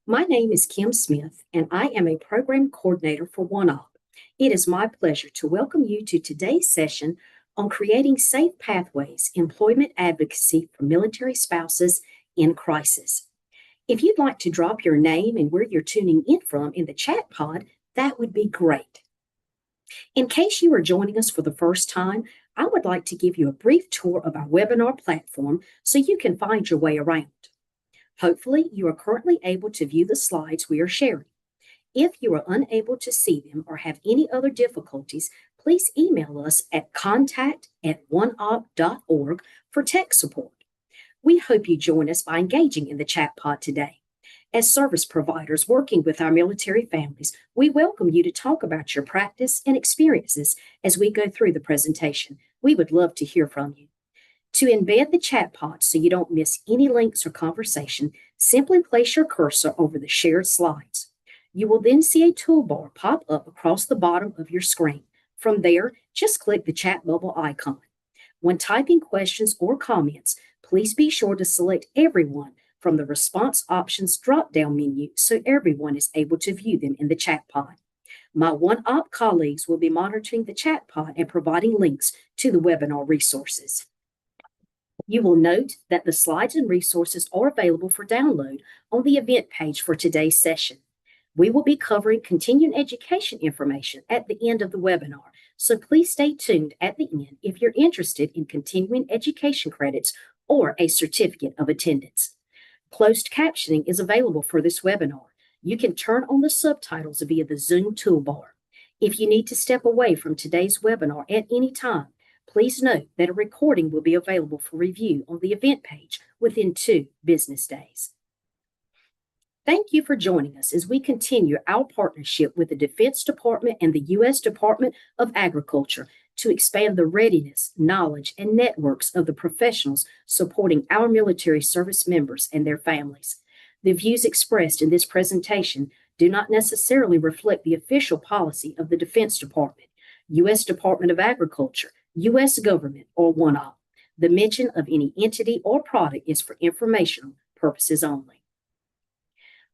My name is Kim Smith, and I am a program coordinator for OneOp. It is my pleasure to welcome you to today's session on creating safe pathways, employment advocacy for military spouses in crisis. If you'd like to drop your name and where you're tuning in from in the chat pod, that would be great. In case you are joining us for the first time, I would like to give you a brief tour of our webinar platform so you can find your way around. Hopefully, you are currently able to view the slides we are sharing. If you are unable to see them or have any other difficulties, please email us at contact@oneop.org for tech support. We hope you join us by engaging in the chat pod today. As service providers working with our military families, we welcome you to talk about your practice and experiences as we go through the presentation. We would love to hear from you. To embed the chat pod so you don't miss any links or conversation, simply place your cursor over the shared slides. You will then see a toolbar pop up across the bottom of your screen. From there, just click the chat bubble icon. When typing questions or comments, please be sure to select everyone from the response options drop-down menu so everyone is able to view them in the chat pod. My OneOp colleagues will be monitoring the chat pod and providing links to the webinar resources. You will note that the slides and resources are available for download on the event page for today's session. We will be covering continuing education information at the end of the webinar, so please stay tuned at the end if you're interested in continuing education credits or a certificate of attendance. Closed captioning is available for this webinar. You can turn on the subtitles via the Zoom toolbar. If you need to step away from today's webinar at any time, please note that a recording will be available for review on the event page within 2 business days. Thank you for joining us as we continue our partnership with the Defense Department and the U.S. Department of Agriculture to expand the readiness, knowledge, and networks of the professionals supporting our military service members and their families. The views expressed in this presentation do not necessarily reflect the official policy of the Defense Department, U.S. Department of Agriculture, U.S. government, or OneOp. The mention of any entity or product is for informational purposes only.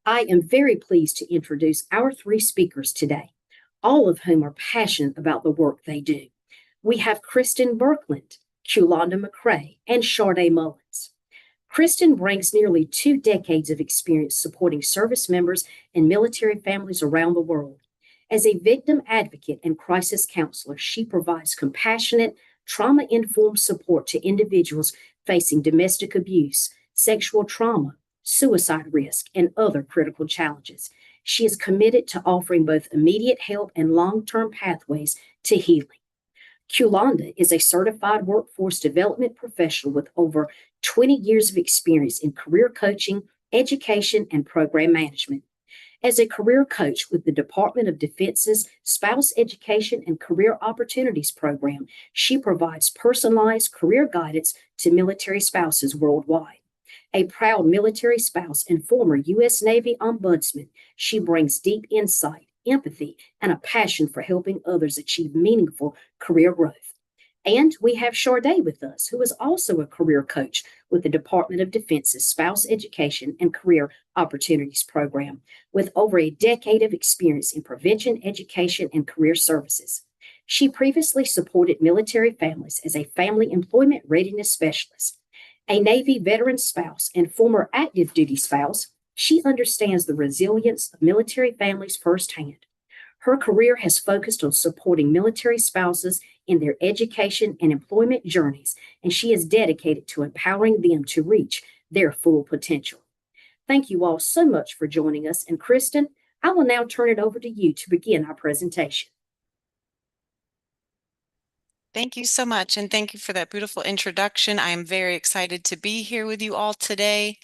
I am very pleased to introduce our 3 speakers today, all of whom are passionate about the work they do. We have Kristen Birkland, Kulonda McCrae, and Sharday Mullins. Kristen brings nearly 2 decades of experience supporting service members and military families around the world. As a victim advocate and crisis counselor, she provides compassionate, trauma-informed support to individuals facing domestic abuse, sexual trauma, suicide risk, and other critical challenges. She is committed to offering both immediate help and long-term pathways to healing. Kulonda is a certified workforce development professional with over 20 years of experience in career coaching, education, and program management. As a career coach with the Department of Defense's Spouse Education and Career Opportunities Program, she provides personalized career guidance to military spouses worldwide. A proud military spouse and former U.S. Navy ombudsman, she brings deep insight, empathy, and a passion for helping others achieve meaningful career growth. And we have Sharday with us, who is also a career coach with the Department of Defense's Spouse Education and Career Opportunities Program, with over a decade of experience in prevention, education, and career services. She previously supported military families as a family employment readiness specialist. A Navy veteran spouse and former active duty spouse, she understands the resilience of military families firsthand. Her career has focused on supporting military spouses in their education and employment journeys, and she is dedicated to empowering them to reach their full potential. Thank you all so much for joining us, and Kristen, I will now turn it over to you to begin our presentation. Thank you so much, and thank you for that beautiful introduction. I am very excited to be here with you all today.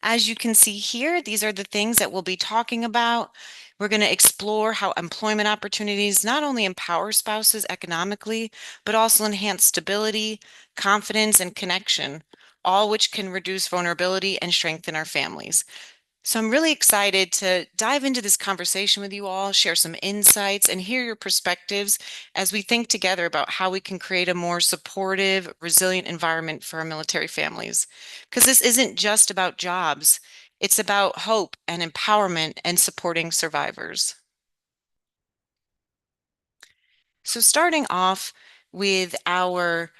As you can see here, these are the things that we'll be talking about. We're going to explore how employment opportunities not only empower spouses economically, but also enhance stability, confidence, and connection, all which can reduce vulnerability and strengthen our families. So I'm really excited to dive into this conversation with you all, share some insights, and hear your perspectives as we think together about how we can create a more supportive, resilient environment for our military families. Because this isn't just about jobs. It's about hope and empowerment and supporting survivors. So starting off with our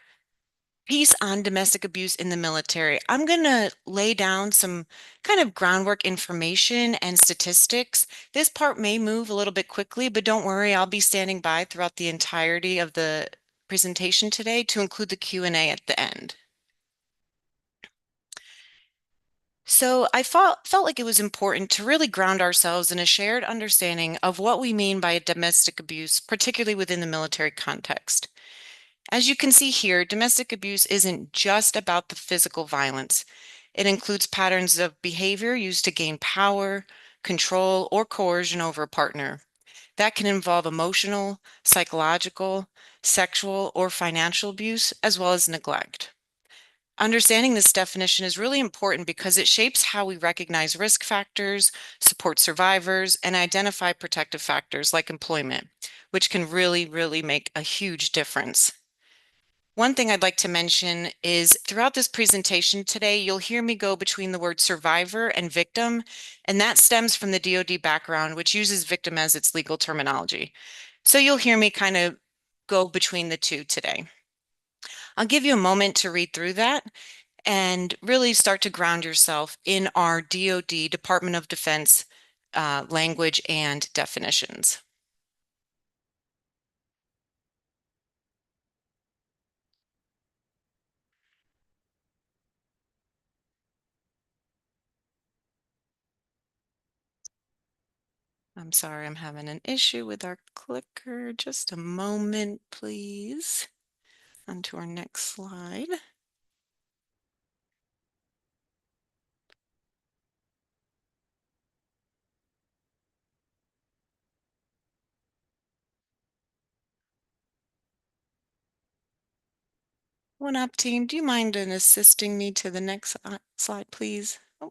piece on domestic abuse in the military, I'm going to lay down some kind of groundwork information and statistics. This part may move a little bit quickly, but don't worry, I'll be standing by throughout the entirety of the presentation today to include the Q&A at the end. So I felt like it was important to really ground ourselves in a shared understanding of what we mean by domestic abuse, particularly within the military context. As you can see here, domestic abuse isn't just about the physical violence. It includes patterns of behavior used to gain power, control, or coercion over a partner. That can involve emotional, psychological, sexual, or financial abuse, as well as neglect. Understanding this definition is really important because it shapes how we recognize risk factors, support survivors, and identify protective factors like employment, which can really make a huge difference. One thing I'd like to mention is throughout this presentation today, you'll hear me go between the word survivor and victim, and that stems from the DoD background, which uses victim as its legal terminology. So you'll hear me kind of go between the two today. I'll give you a moment to read through that and really start to ground yourself in our DoD, Department of Defense, language and definitions. I'm sorry, I'm having an issue with our clicker. Just a moment, please. On to our next slide. OneOp team, do you mind in assisting me to the next slide, please? Oh,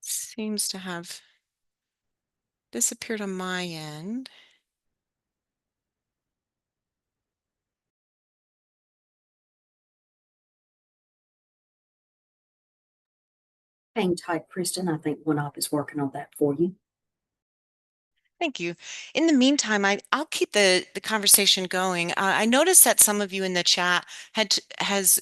seems to have disappeared on my end. Hang tight, Kristen. I think OneOp is working on that for you. Thank you. In the meantime, I'll keep the conversation going. I noticed that some of you in the chat has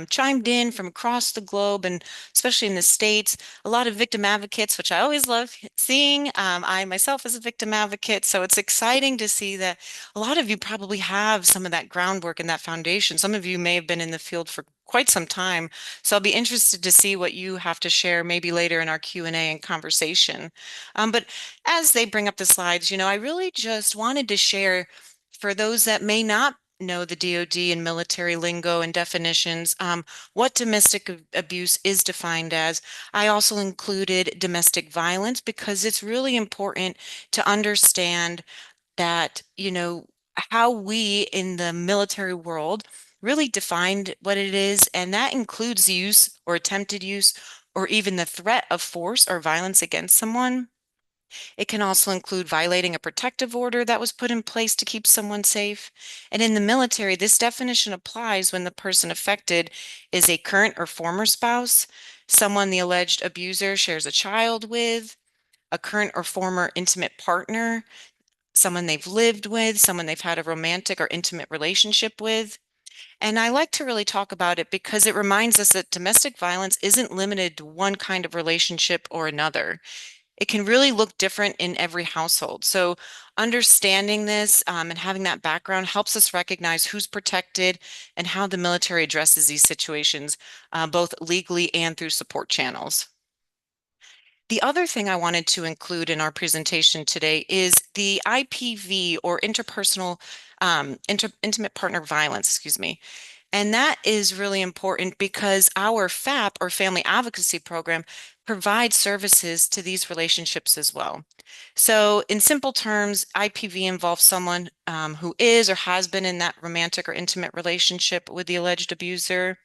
chimed in from across the globe, and especially in the States, a lot of victim advocates, which I always love seeing. I myself is a victim advocate, so it's exciting to see that a lot of you probably have some of that groundwork and that foundation. Some of you may have been in the field for quite some time, so I'll be interested to see what you have to share maybe later in our Q&A and conversation. But as they bring up the slides, I really just wanted to share for those that may not know the DoD and military lingo and definitions, what domestic abuse is defined as. I also included domestic violence because it's really important to understand that, how we in the military world really defined what it is, and that includes the use or attempted use or even the threat of force or violence against someone. It can also include violating a protective order that was put in place to keep someone safe. And in the military, this definition applies when the person affected is a current or former spouse, someone the alleged abuser shares a child with, a current or former intimate partner, someone they've lived with, someone they've had a romantic or intimate relationship with. And I like to really talk about it because it reminds us that domestic violence isn't limited to one kind of relationship or another. It can really look different in every household. So understanding this and having that background helps us recognize who's protected and how the military addresses these situations, both legally and through support channels. The other thing I wanted to include in our presentation today is the IPV, or interpersonal intimate partner violence, excuse me. And that is really important because our FAP, or Family Advocacy Program, provides services to these relationships as well. So in simple terms, IPV involves someone who is or has been in that romantic or intimate relationship with the alleged abuser.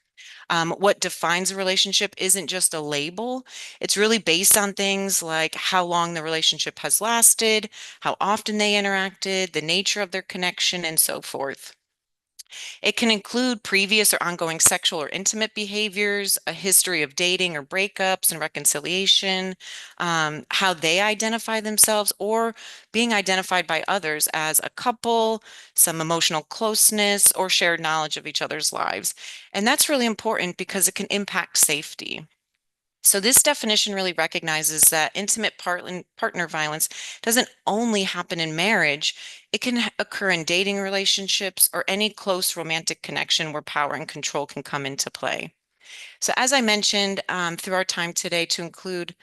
What defines a relationship isn't just a label. It's really based on things like how long the relationship has lasted, how often they interacted, the nature of their connection, and so forth. It can include previous or ongoing sexual or intimate behaviors, a history of dating or breakups and reconciliation, how they identify themselves or being identified by others as a couple, some emotional closeness, or shared knowledge of each other's lives. And that's really important because it can impact safety. So this definition really recognizes that intimate partner violence doesn't only happen in marriage, it can occur in dating relationships or any close romantic connection where power and control can come into play. So as I mentioned through our time today to include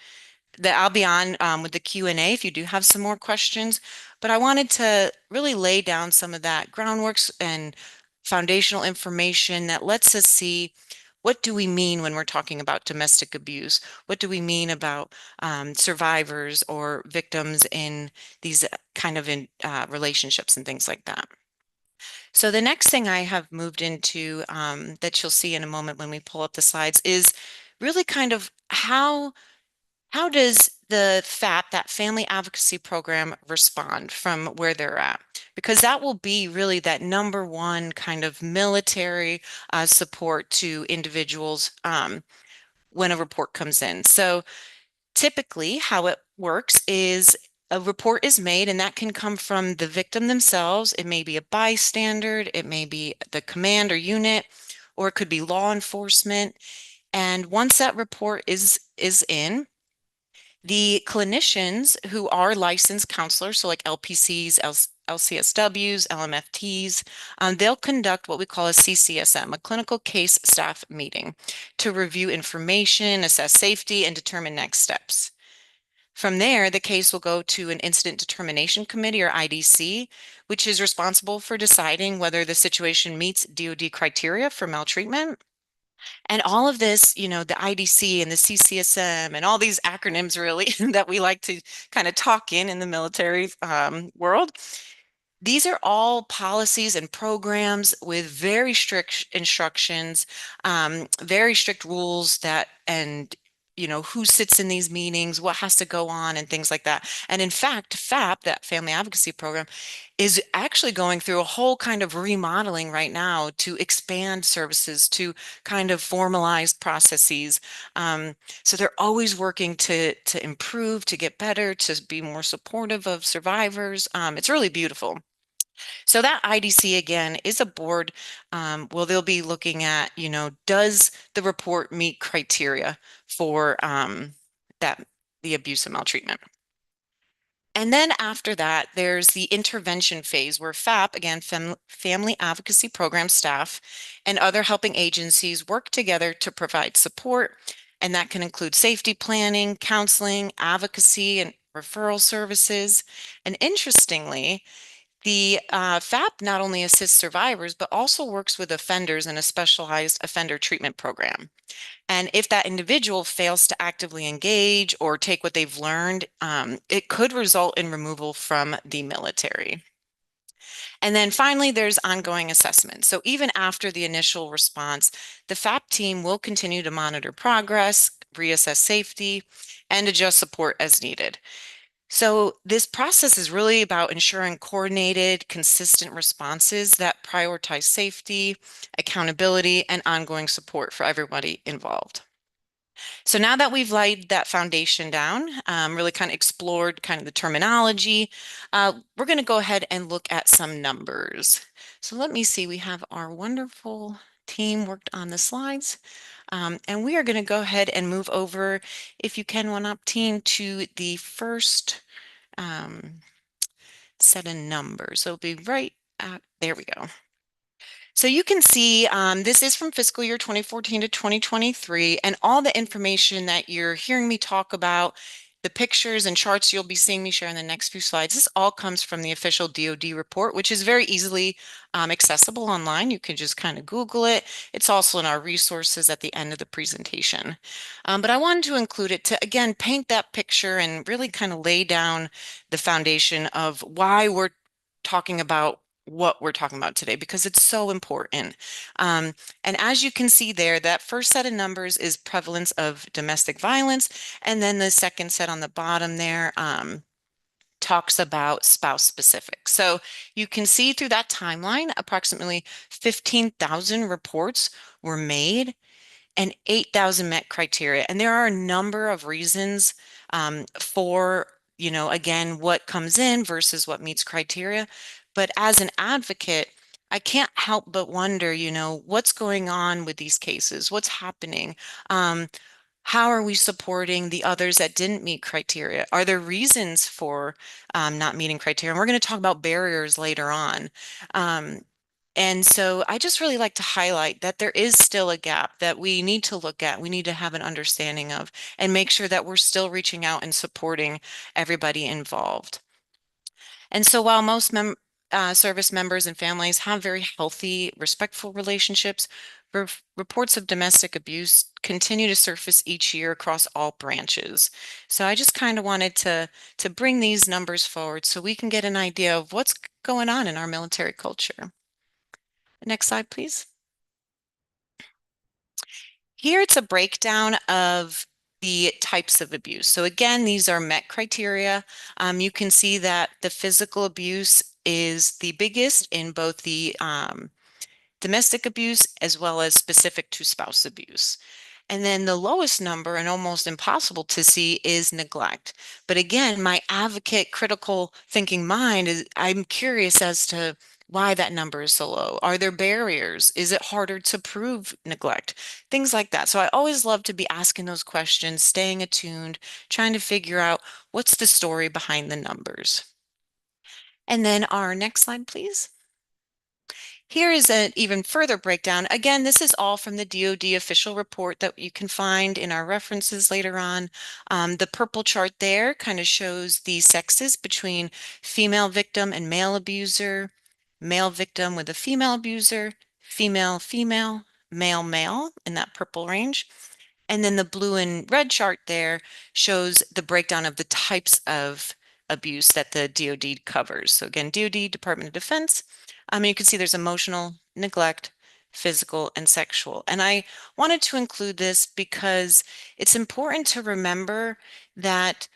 that I'll be on with the Q&A if you do have some more questions, but I wanted to really lay down some of that groundwork and foundational information that lets us see what do we mean when we're talking about domestic abuse? What do we mean about survivors or victims in these kind of relationships and things like that? So the next thing I have moved into that you'll see in a moment when we pull up the slides is really kind of how does the FAP, that Family Advocacy Program, respond from where they're at? Because that will be really that number one kind of military support to individuals when a report comes in. So typically, how it works is a report is made, and that can come from the victim themselves. It may be a bystander, it may be the command or unit, or it could be law enforcement. And once that report is in, the clinicians who are licensed counselors, so like LPCs, LCSWs, LMFTs, they'll conduct what we call a CCSM, a clinical case staff meeting, to review information, assess safety, and determine next steps. From there, the case will go to an Incident Determination Committee or IDC, which is responsible for deciding whether the situation meets DoD criteria for maltreatment. And all of this, the IDC and the CCSM and all these acronyms really that we like to kind of talk in the military world, these are all policies and programs with very strict instructions, very strict rules and who sits in these meetings, what has to go on, and things like that. And in fact, FAP, that Family Advocacy Program, is actually going through a whole kind of remodeling right now to expand services, to kind of formalize processes. So they're always working to improve, to get better, to be more supportive of survivors. It's really beautiful. So that IDC again is a board. Well, they'll be looking at, does the report meet criteria for that the abuse and maltreatment? And then after that, there's the intervention phase where FAP, again, Family Advocacy Program staff and other helping agencies work together to provide support. And that can include safety planning, counseling, advocacy, and referral services. And interestingly, the FAP not only assists survivors, but also works with offenders in a specialized offender treatment program. And if that individual fails to actively engage or take what they've learned, it could result in removal from the military. And then finally, there's ongoing assessment. So even after the initial response, the FAP team will continue to monitor progress, reassess safety, and adjust support as needed. So this process is really about ensuring coordinated, consistent responses that prioritize safety, accountability, and ongoing support for everybody involved. So now that we've laid that foundation down, really kind of explored kind of the terminology, we're going to go ahead and look at some numbers. So let me see, we have our wonderful team worked on the slides. And we are going to go ahead and move over, if you can, OneOp team, to the first set of numbers. So it'll be right at, there we go. So you can see this is from fiscal year 2014 to 2023, and all the information that you're hearing me talk about, the pictures and charts you'll be seeing me share in the next few slides, this all comes from the official DoD report, which is very easily accessible online. You can just kind of Google it. It's also in our resources at the end of the presentation. But I wanted to include it to, again, paint that picture and really kind of lay down the foundation of why we're talking about what we're talking about today, because it's so important. And as you can see there, that first set of numbers is prevalence of domestic violence. And then the second set on the bottom there talks about spouse specific. So you can see through that timeline, approximately 15,000 reports were made and 8,000 met criteria. And there are a number of reasons for, again, what comes in versus what meets criteria. But as an advocate, I can't help but wonder, what's going on with these cases? What's happening? Um, how are we supporting the others that didn't meet criteria? Are there reasons for not meeting criteria? And we're going to talk about barriers later on. Um, and so I just really like to highlight that there is still a gap that we need to look at, we need to have an understanding of, and make sure that we're still reaching out and supporting everybody involved. And so while most service members and families have very healthy, respectful relationships, reports of domestic abuse continue to surface each year across all branches. So I just kind of wanted to bring these numbers forward so we can get an idea of what's going on in our military culture. Next slide, please. Here it's a breakdown of the types of abuse. So again, these are met criteria. You can see that the physical abuse is the biggest in both the domestic abuse as well as specific to spouse abuse. And then the lowest number and almost impossible to see is neglect. But again, my advocate critical thinking mind is I'm curious as to why that number is so low. Are there barriers? Is it harder to prove neglect? Things like that. So I always love to be asking those questions, staying attuned, trying to figure out what's the story behind the numbers. And then our next slide, please. Here is an even further breakdown. Again, this is all from the DoD official report that you can find in our references later on. The purple chart there kind of shows the sexes between female victim and male abuser, male victim with a female abuser, female, female, male, male in that purple range. And then the blue and red chart there shows the breakdown of the types of abuse that the DoD covers. So again, DoD, Department of Defense. You can see there's emotional, neglect, physical, and sexual. And I wanted to include this because it's important to remember that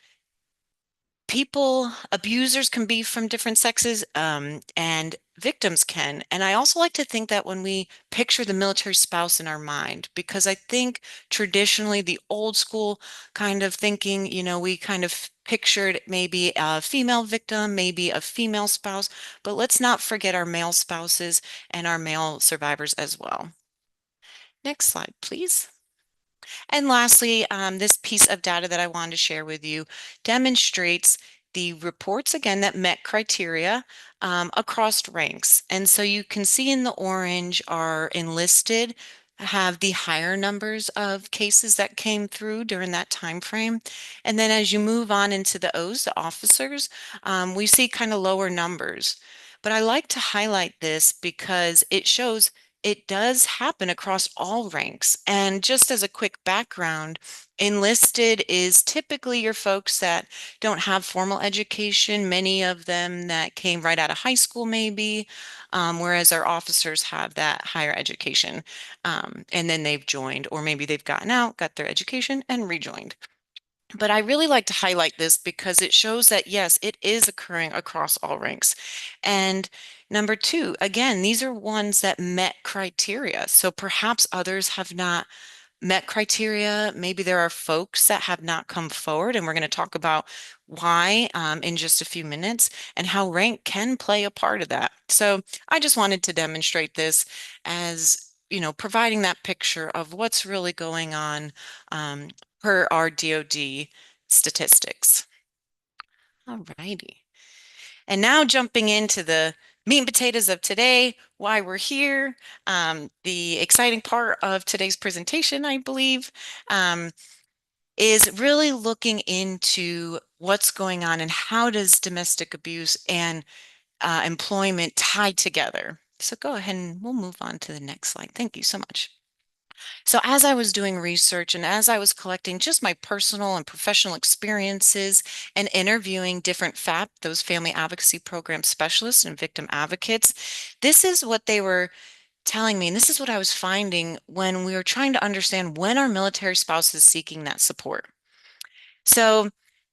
abusers can be from different sexes, and victims can. And I also like to think that when we picture the military spouse in our mind, because I think traditionally the old school kind of thinking, we kind of pictured maybe a female victim, maybe a female spouse, but let's not forget our male spouses and our male survivors as well. Next slide, please. And lastly, this piece of data that I wanted to share with you demonstrates the reports, again, that met criteria across ranks. And so you can see in the orange are enlisted, have the higher numbers of cases that came through during that time frame. And then as you move on into the O's, the officers, we see kind of lower numbers. But I like to highlight this because it shows it does happen across all ranks. And just as a quick background, enlisted is typically your folks that don't have formal education, many of them that came right out of high school maybe, whereas our officers have that higher education. And then they've joined, or maybe they've gotten out, got their education, and rejoined. But I really like to highlight this because it shows that, yes, it is occurring across all ranks. And number two, again, these are ones that met criteria. So perhaps others have not met criteria. Maybe there are folks that have not come forward, and we're going to talk about why in just a few minutes and how rank can play a part of that. So I just wanted to demonstrate this as providing that picture of what's really going on per our DoD statistics. All righty. And now jumping into the meat and potatoes of today, why we're here, the exciting part of today's presentation, I believe, is really looking into what's going on and how does domestic abuse and employment tie together. So go ahead and we'll move on to the next slide. Thank you so much. So as I was doing research and as I was collecting just my personal and professional experiences and interviewing different FAP, those family advocacy program specialists and victim advocates, this is what they were telling me, and this is what I was finding when we were trying to understand when our military spouse is seeking that support. So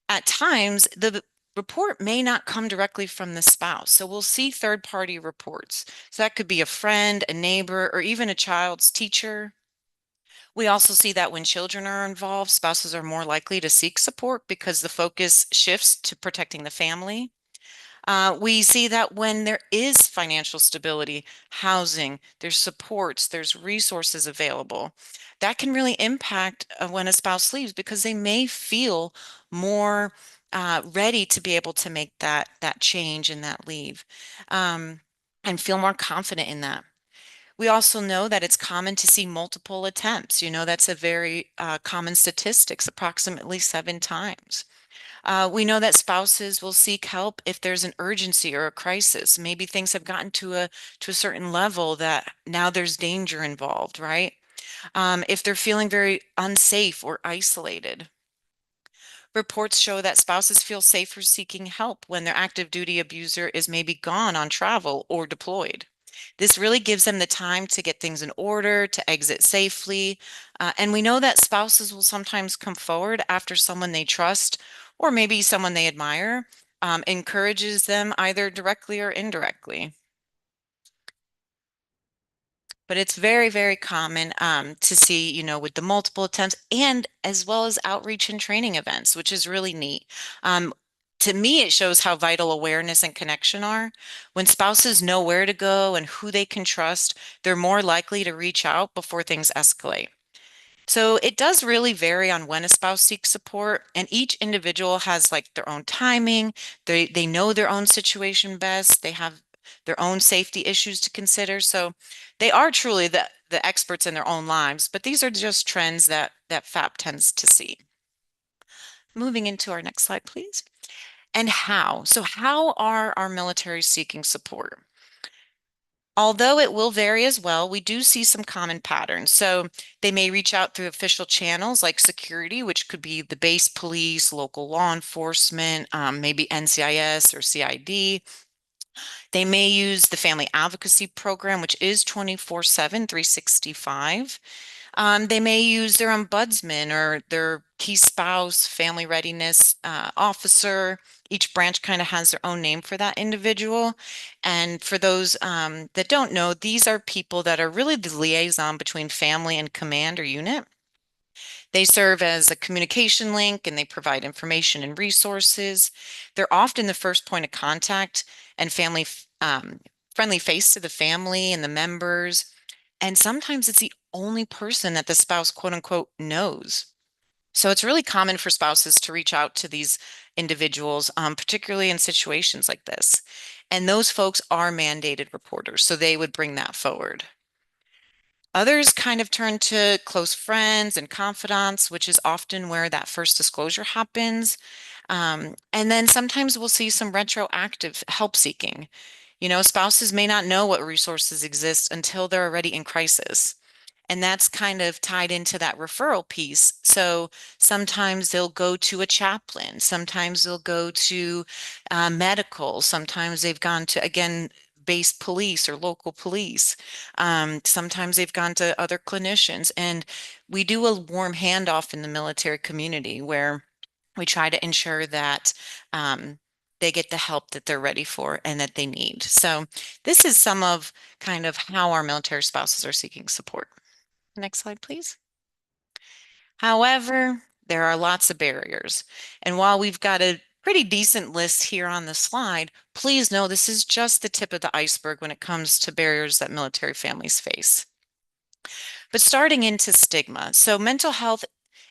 at times, the report may not come directly from the spouse. So we'll see third-party reports. So that could be a friend, a neighbor, or even a child's teacher. We also see that when children are involved, spouses are more likely to seek support because the focus shifts to protecting the family. We see that when there is financial stability, housing, there's supports, there's resources available. That can really impact when a spouse leaves because they may feel more ready to be able to make that change and that leave, um, and feel more confident in that. We also know that it's common to see multiple attempts. That's a very common statistics, approximately 7 times. We know that spouses will seek help if there's an urgency or a crisis. Maybe things have gotten to a certain level that now there's danger involved, right? If they're feeling very unsafe or isolated. Reports show that spouses feel safer seeking help when their active duty abuser is maybe gone on travel or deployed. This really gives them the time to get things in order, to exit safely. And we know that spouses will sometimes come forward after someone they trust or maybe someone they admire encourages them either directly or indirectly. But it's very, very common to see, with the multiple attempts and as well as outreach and training events, which is really neat. Um, to me, it shows how vital awareness and connection are. When spouses know where to go and who they can trust, they're more likely to reach out before things escalate. So it does really vary on when a spouse seeks support, and each individual has like their own timing. They know their own situation best. They have their own safety issues to consider. So they are truly the experts in their own lives, but these are just trends that FAP tends to see. Moving into our next slide, please. And how? So how are our military seeking support? Although it will vary as well, we do see some common patterns. So they may reach out through official channels like security, which could be the base police, local law enforcement, maybe NCIS or CID. They may use the family advocacy program, which is 24/7, 365. They may use their ombudsman or their key spouse, family readiness officer. Each branch kind of has their own name for that individual. And for those that don't know, these are people that are really the liaison between family and command or unit. They serve as a communication link and they provide information and resources. They're often the first point of contact and family friendly face to the family and the members. And sometimes it's the only person that the spouse, quote unquote, knows. So it's really common for spouses to reach out to these individuals, particularly in situations like this. And those folks are mandated reporters, so they would bring that forward. Others kind of turn to close friends and confidants, which is often where that first disclosure happens. And then sometimes we'll see some retroactive help seeking. Spouses may not know what resources exist until they're already in crisis. And that's kind of tied into that referral piece. So sometimes they'll go to a chaplain, sometimes they'll go to medical, sometimes they've gone to, again, base police or local police. Sometimes they've gone to other clinicians. And we do a warm handoff in the military community where we try to ensure that they get the help that they're ready for and that they need. So this is some of kind of how our military spouses are seeking support. Next slide, please. However, there are lots of barriers. And while we've got a pretty decent list here on the slide, please know this is just the tip of the iceberg when it comes to barriers that military families face. But starting into stigma. So mental health,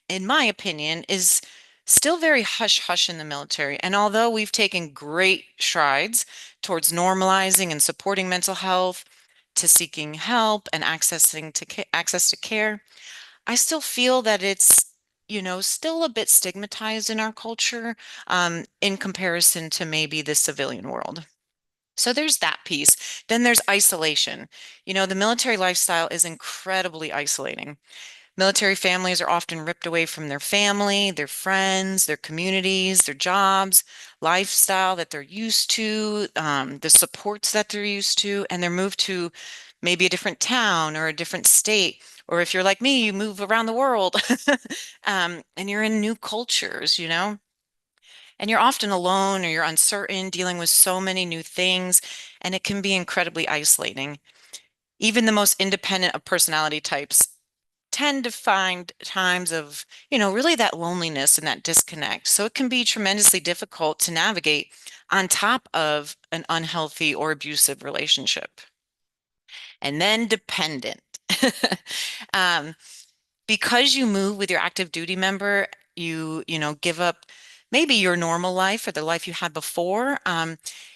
in my opinion, is still very hush-hush in the military. And although we've taken great strides towards normalizing and supporting mental health, to seeking help and access to care, I still feel that it's, still a bit stigmatized in our culture in comparison to maybe the civilian world. So there's that piece. Then there's isolation. The military lifestyle is incredibly isolating. Military families are often ripped away from their family, their friends, their communities, their jobs, lifestyle that they're used to, the supports that they're used to, and they're moved to maybe a different town or a different state. Or if you're like me, you move around the world and you're in new cultures. and you're often alone or you're uncertain, dealing with so many new things, and it can be incredibly isolating. Even the most independent of personality types tend to find times of, really that loneliness and that disconnect. So it can be tremendously difficult to navigate on top of an unhealthy or abusive relationship. And then dependent. Um, because you move with your active duty member, you give up maybe your normal life or the life you had before.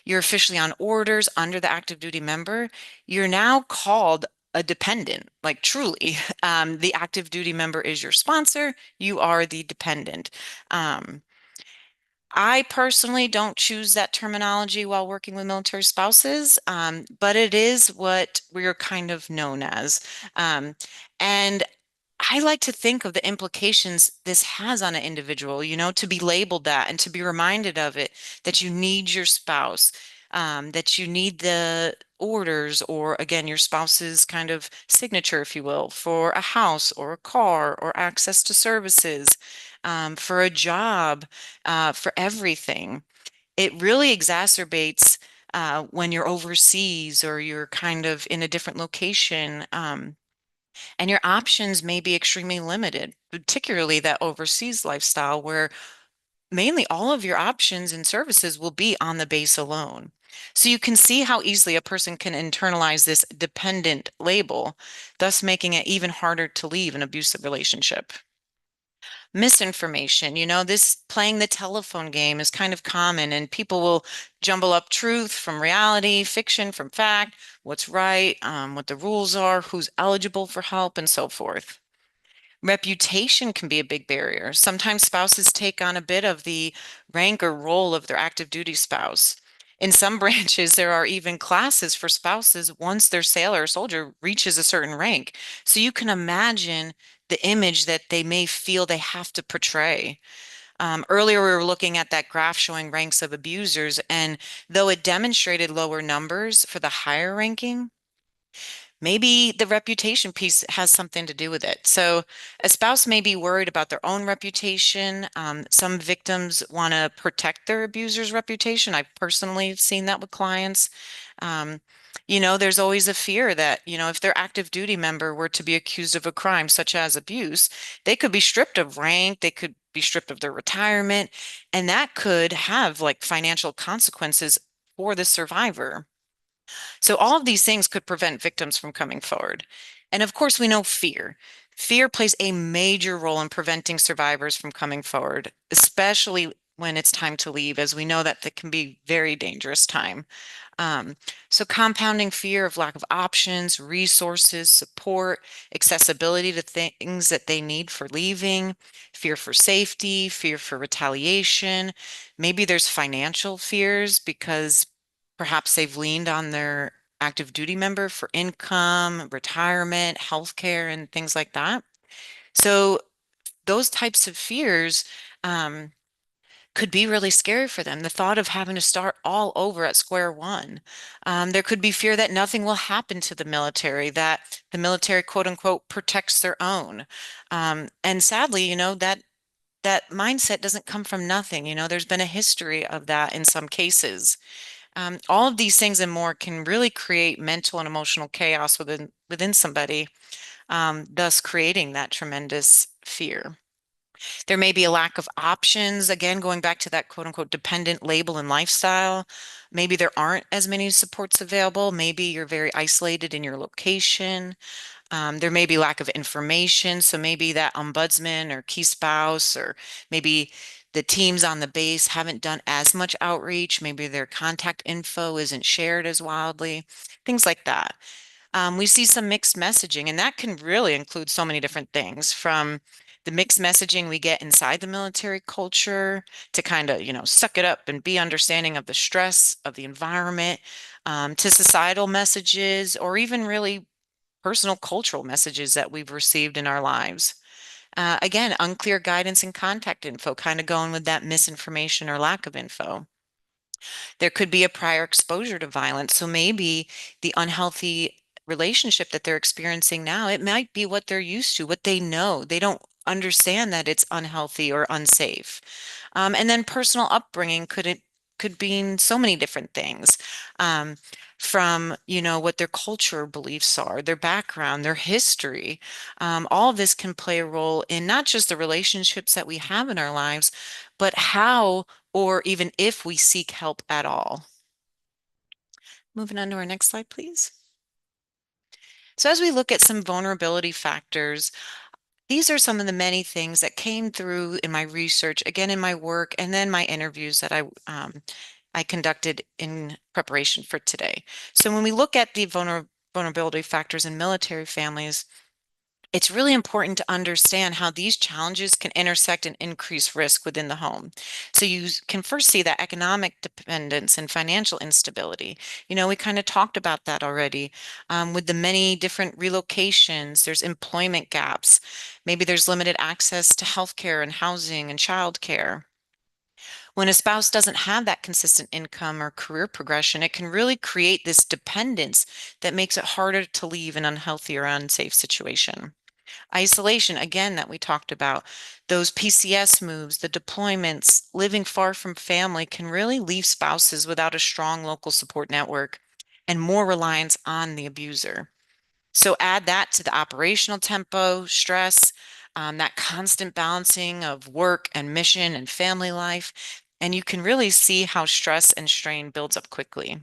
You're officially on orders under the active duty member. You're now called a dependent, like truly. The active duty member is your sponsor. You are the dependent. Um, I personally don't choose that terminology while working with military spouses, but it is what we're kind of known as. Um, and I like to think of the implications this has on an individual, to be labeled that and to be reminded of it, that you need your spouse, that you need the orders or, again, your spouse's kind of signature, if you will, for a house or a car or access to services, for a job, for everything. It really exacerbates when you're overseas or you're kind of in a different location. And your options may be extremely limited, particularly that overseas lifestyle where mainly all of your options and services will be on the base alone. So you can see how easily a person can internalize this dependent label, thus making it even harder to leave an abusive relationship. Misinformation, this playing the telephone game is kind of common, and people will jumble up truth from reality, fiction from fact, what's right, what the rules are, who's eligible for help, and so forth. Reputation can be a big barrier. Sometimes spouses take on a bit of the rank or role of their active duty spouse. In some branches, there are even classes for spouses once their sailor or soldier reaches a certain rank. So you can imagine the image that they may feel they have to portray. Earlier, we were looking at that graph showing ranks of abusers, and though it demonstrated lower numbers for the higher ranking, maybe the reputation piece has something to do with it. So a spouse may be worried about their own reputation. Some victims want to protect their abuser's reputation. I've personally seen that with clients. Um, there's always a fear that, if their active duty member were to be accused of a crime such as abuse, they could be stripped of rank, they could be stripped of their retirement, and that could have like financial consequences for the survivor. So all of these things could prevent victims from coming forward. And of course, we know fear. Fear plays a major role in preventing survivors from coming forward, especially when it's time to leave, as we know that that can be very dangerous time. Um, so compounding fear of lack of options, resources, support, accessibility to things that they need for leaving, fear for safety, fear for retaliation. Maybe there's financial fears because perhaps they've leaned on their active duty member for income, retirement, healthcare, and things like that. So those types of fears um, could be really scary for them. The thought of having to start all over at square one. There could be fear that nothing will happen to the military, that the military, quote unquote, protects their own. And sadly, that mindset doesn't come from nothing. There's been a history of that in some cases. All of these things and more can really create mental and emotional chaos within somebody, thus creating that tremendous fear. There may be a lack of options, again, going back to that quote unquote dependent label and lifestyle. Maybe there aren't as many supports available. Maybe you're very isolated in your location. There may be lack of information. So maybe that ombudsman or key spouse, or maybe the teams on the base haven't done as much outreach. Maybe their contact info isn't shared as wildly, things like that. We see some mixed messaging, and that can really include so many different things, from the mixed messaging we get inside the military culture to kind of, suck it up and be understanding of the stress of the environment, to societal messages, or even really personal cultural messages that we've received in our lives. Again, unclear guidance and contact info, kind of going with that misinformation or lack of info. There could be a prior exposure to violence. So maybe the unhealthy relationship that they're experiencing now, it might be what they're used to, what they know. They don't understand that it's unhealthy or unsafe. And then personal upbringing could mean so many different things. Um, from, what their culture beliefs are, their background, their history. All of this can play a role in not just the relationships that we have in our lives, but how or even if we seek help at all. Moving on to our next slide, please. So as we look at some vulnerability factors, these are some of the many things that came through in my research, again, in my work, and then my interviews that I conducted in preparation for today. So when we look at the vulnerability factors in military families, it's really important to understand how these challenges can intersect and increase risk within the home. So you can first see that economic dependence and financial instability. We kind of talked about that already. With the many different relocations, there's employment gaps. Maybe there's limited access to healthcare and housing and childcare. When a spouse doesn't have that consistent income or career progression, it can really create this dependence that makes it harder to leave an unhealthy or unsafe situation. Isolation, again, that we talked about, those PCS moves, the deployments, living far from family can really leave spouses without a strong local support network and more reliance on the abuser. So add that to the operational tempo, stress, that constant balancing of work and mission and family life, and you can really see how stress and strain builds up quickly.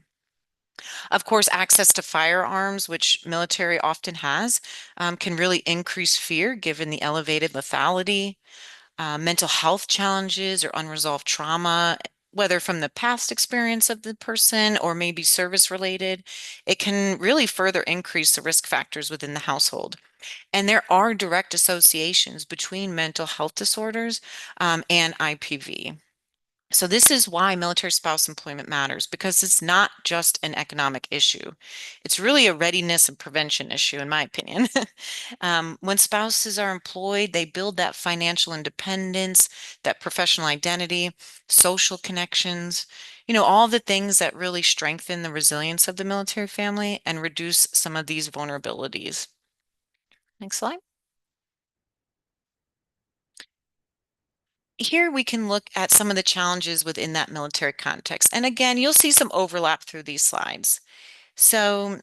Of course, access to firearms, which military often has, can really increase fear given the elevated lethality, mental health challenges or unresolved trauma, whether from the past experience of the person or maybe service related. It can really further increase the risk factors within the household. And there are direct associations between mental health disorders and IPV. So this is why military spouse employment matters, because it's not just an economic issue. It's really a readiness and prevention issue, in my opinion. When spouses are employed, they build that financial independence, that professional identity, social connections, all the things that really strengthen the resilience of the military family and reduce some of these vulnerabilities. Next slide. Here we can look at some of the challenges within that military context. And again, you'll see some overlap through these slides. So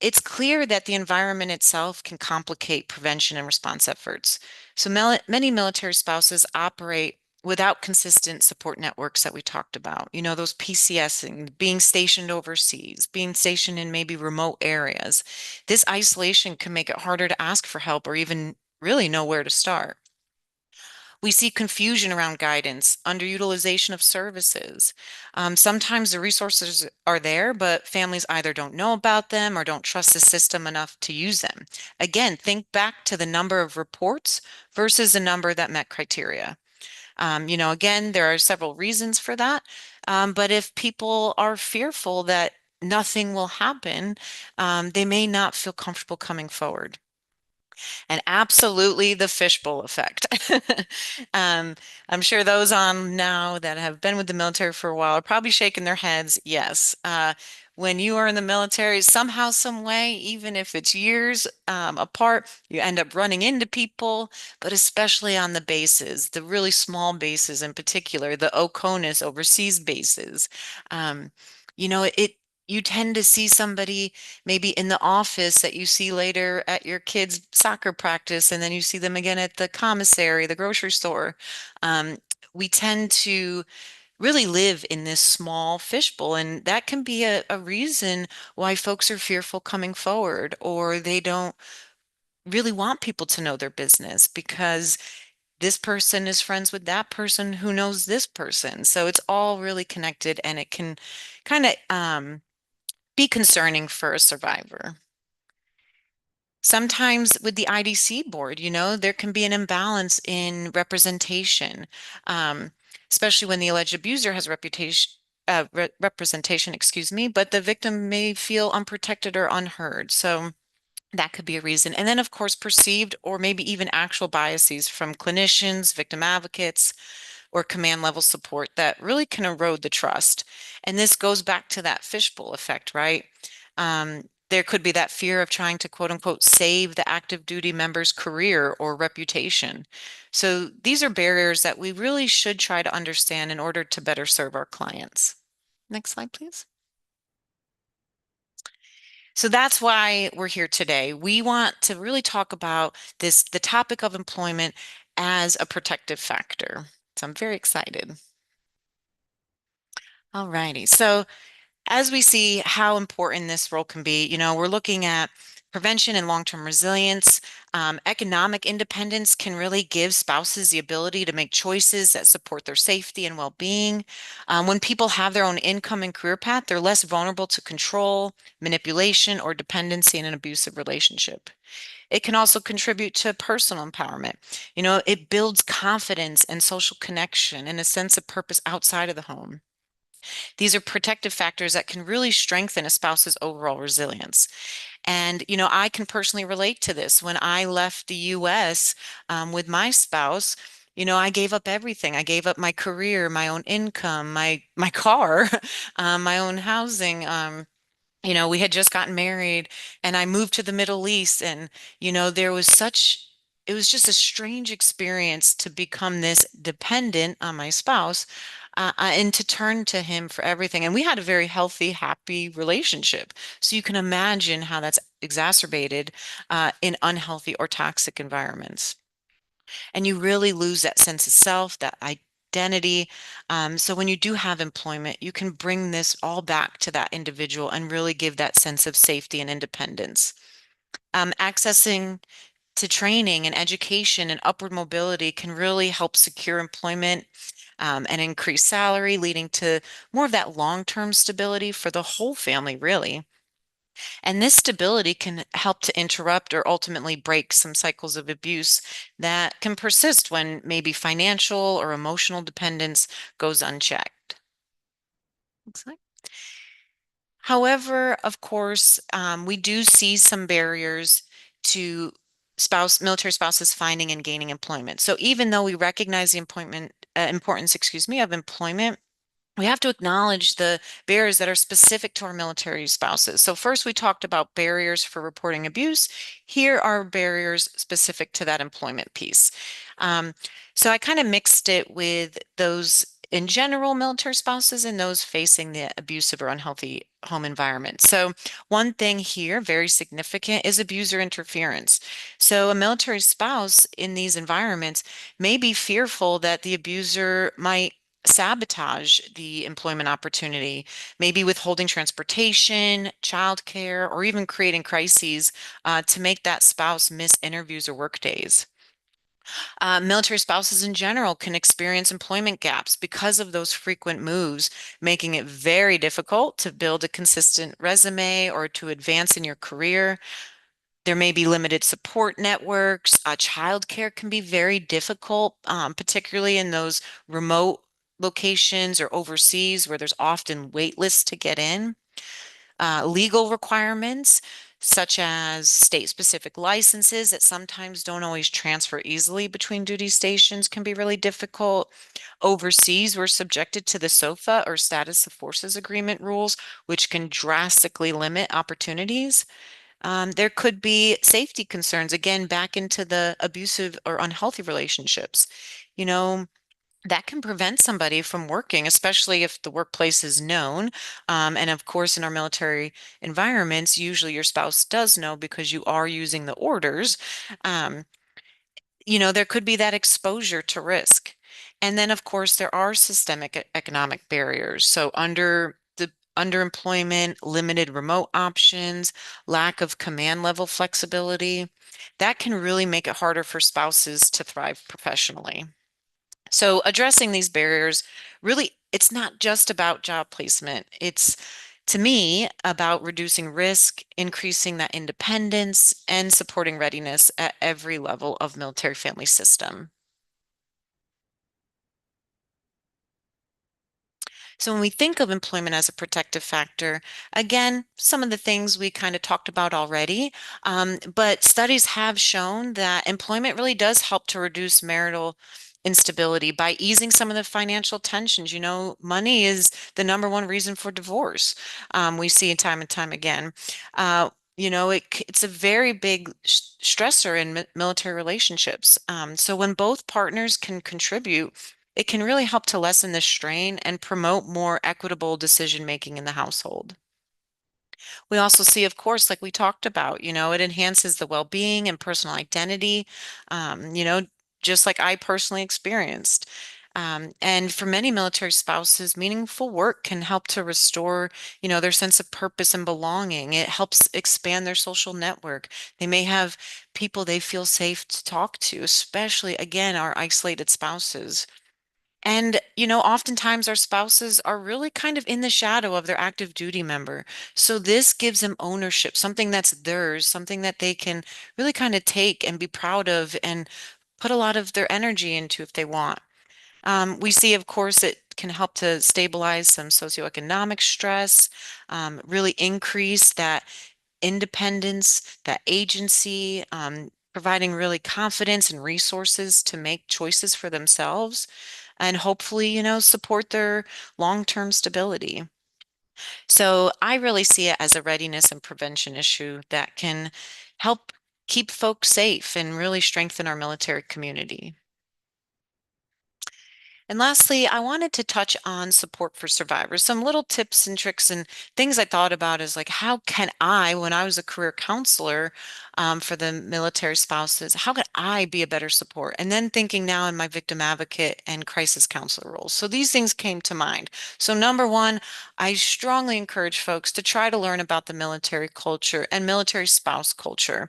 it's clear that the environment itself can complicate prevention and response efforts. So many military spouses operate without consistent support networks that we talked about. Those PCSing, being stationed overseas, being stationed in maybe remote areas. This isolation can make it harder to ask for help or even really know where to start. We see confusion around guidance, underutilization of services. Sometimes the resources are there, but families either don't know about them or don't trust the system enough to use them. Again, think back to the number of reports versus the number that met criteria. Again, there are several reasons for that. But if people are fearful that nothing will happen, they may not feel comfortable coming forward. And absolutely the fishbowl effect. Um, I'm sure those on now that have been with the military for a while are probably shaking their heads. Yes. When you are in the military, somehow, some way, even if it's years apart, you end up running into people, but especially on the bases, the really small bases in particular, the OCONUS overseas bases. You tend to see somebody maybe in the office that you see later at your kids' soccer practice, and then you see them again at the commissary, the grocery store. Um, we tend to really live in this small fishbowl, and that can be a reason why folks are fearful coming forward, or they don't really want people to know their business because this person is friends with that person who knows this person. So it's all really connected, and it can kind of be concerning for a survivor. Sometimes with the IDC board, there can be an imbalance in representation, um, especially when the alleged abuser has representation, excuse me, but the victim may feel unprotected or unheard. So that could be a reason. And then, of course, perceived or maybe even actual biases from clinicians, victim advocates, or command level support that really can erode the trust. And this goes back to that fishbowl effect, right? There could be that fear of trying to quote unquote save the active duty member's career or reputation. So these are barriers that we really should try to understand in order to better serve our clients. Next slide, please. So that's why we're here today. We want to really talk about the topic of employment as a protective factor. So I'm very excited. All righty. So as we see how important this role can be, we're looking at prevention and long-term resilience. Economic independence can really give spouses the ability to make choices that support their safety and well-being. When people have their own income and career path, they're less vulnerable to control, manipulation, or dependency in an abusive relationship. It can also contribute to personal empowerment. It builds confidence and social connection and a sense of purpose outside of the home. These are protective factors that can really strengthen a spouse's overall resilience. And, I can personally relate to this. When I left the US with my spouse, I gave up everything. I gave up my career, my own income, my car, my own housing. We had just gotten married and I moved to the Middle East and, there was it was just a strange experience to become this dependent on my spouse, and to turn to him for everything. And we had a very healthy, happy relationship. So you can imagine how that's exacerbated, in unhealthy or toxic environments. And you really lose that sense of self, that identity. So when you do have employment, you can bring this all back to that individual and really give that sense of safety and independence. Accessing to training and education and upward mobility can really help secure employment, and increase salary, leading to more of that long-term stability for the whole family, really. And this stability can help to interrupt or ultimately break some cycles of abuse that can persist when maybe financial or emotional dependence goes unchecked. Looks like. However, of course, we do see some barriers to military spouses finding and gaining employment. So even though we recognize the importance, of employment, we have to acknowledge the barriers that are specific to our military spouses. So first we talked about barriers for reporting abuse. Here are barriers specific to that employment piece. Um, so I kind of mixed it with those in general military spouses and those facing the abusive or unhealthy home environment. So one thing here, very significant, is abuser interference. So a military spouse in these environments may be fearful that the abuser might sabotage the employment opportunity, maybe withholding transportation, childcare, or even creating crises, to make that spouse miss interviews or work days. Military spouses in general can experience employment gaps because of those frequent moves, making it very difficult to build a consistent resume or to advance in your career. There may be limited support networks. Childcare can be very difficult, particularly in those remote locations or overseas where there's often wait lists to get in. Legal requirements, such as state-specific licenses that sometimes don't always transfer easily between duty stations, can be really difficult. Overseas, we're subjected to the SOFA or Status of Forces Agreement rules, which can drastically limit opportunities. There could be safety concerns, again, back into the abusive or unhealthy relationships. You know, that can prevent somebody from working, especially if the workplace is known. And of course, in our military environments, usually your spouse does know because you are using the orders. Um, there could be that exposure to risk. And then, of course, there are systemic economic barriers. So underemployment, limited remote options, lack of command level flexibility, that can really make it harder for spouses to thrive professionally. So addressing these barriers, really, it's not just about job placement. It's, to me, about reducing risk, increasing that independence, and supporting readiness at every level of military family system. So when we think of employment as a protective factor, again, some of the things we kind of talked about already, but studies have shown that employment really does help to reduce marital instability by easing some of the financial tensions. Money is the number one reason for divorce. We see time and time again. It's a very big stressor in military relationships. So when both partners can contribute, it can really help to lessen the strain and promote more equitable decision making in the household. We also see, of course, like we talked about, it enhances the well-being and personal identity, um, you know, just like I personally experienced. And for many military spouses, meaningful work can help to restore, their sense of purpose and belonging. It helps expand their social network. They may have people they feel safe to talk to, especially, again, our isolated spouses. And, oftentimes our spouses are really kind of in the shadow of their active duty member. So this gives them ownership, something that's theirs, something that they can really kind of take and be proud of and put a lot of their energy into if they want. We see, of course, it can help to stabilize some socioeconomic stress, really increase that independence, that agency, providing really confidence and resources to make choices for themselves and hopefully, support their long-term stability. So I really see it as a readiness and prevention issue that can help keep folks safe and really strengthen our military community. And lastly, I wanted to touch on support for survivors. Some little tips and tricks and things I thought about is like, how can I, when I was a career counselor for the military spouses, how could I be a better support? And then thinking now in my victim advocate and crisis counselor roles. So these things came to mind. So number one, I strongly encourage folks to try to learn about the military culture and military spouse culture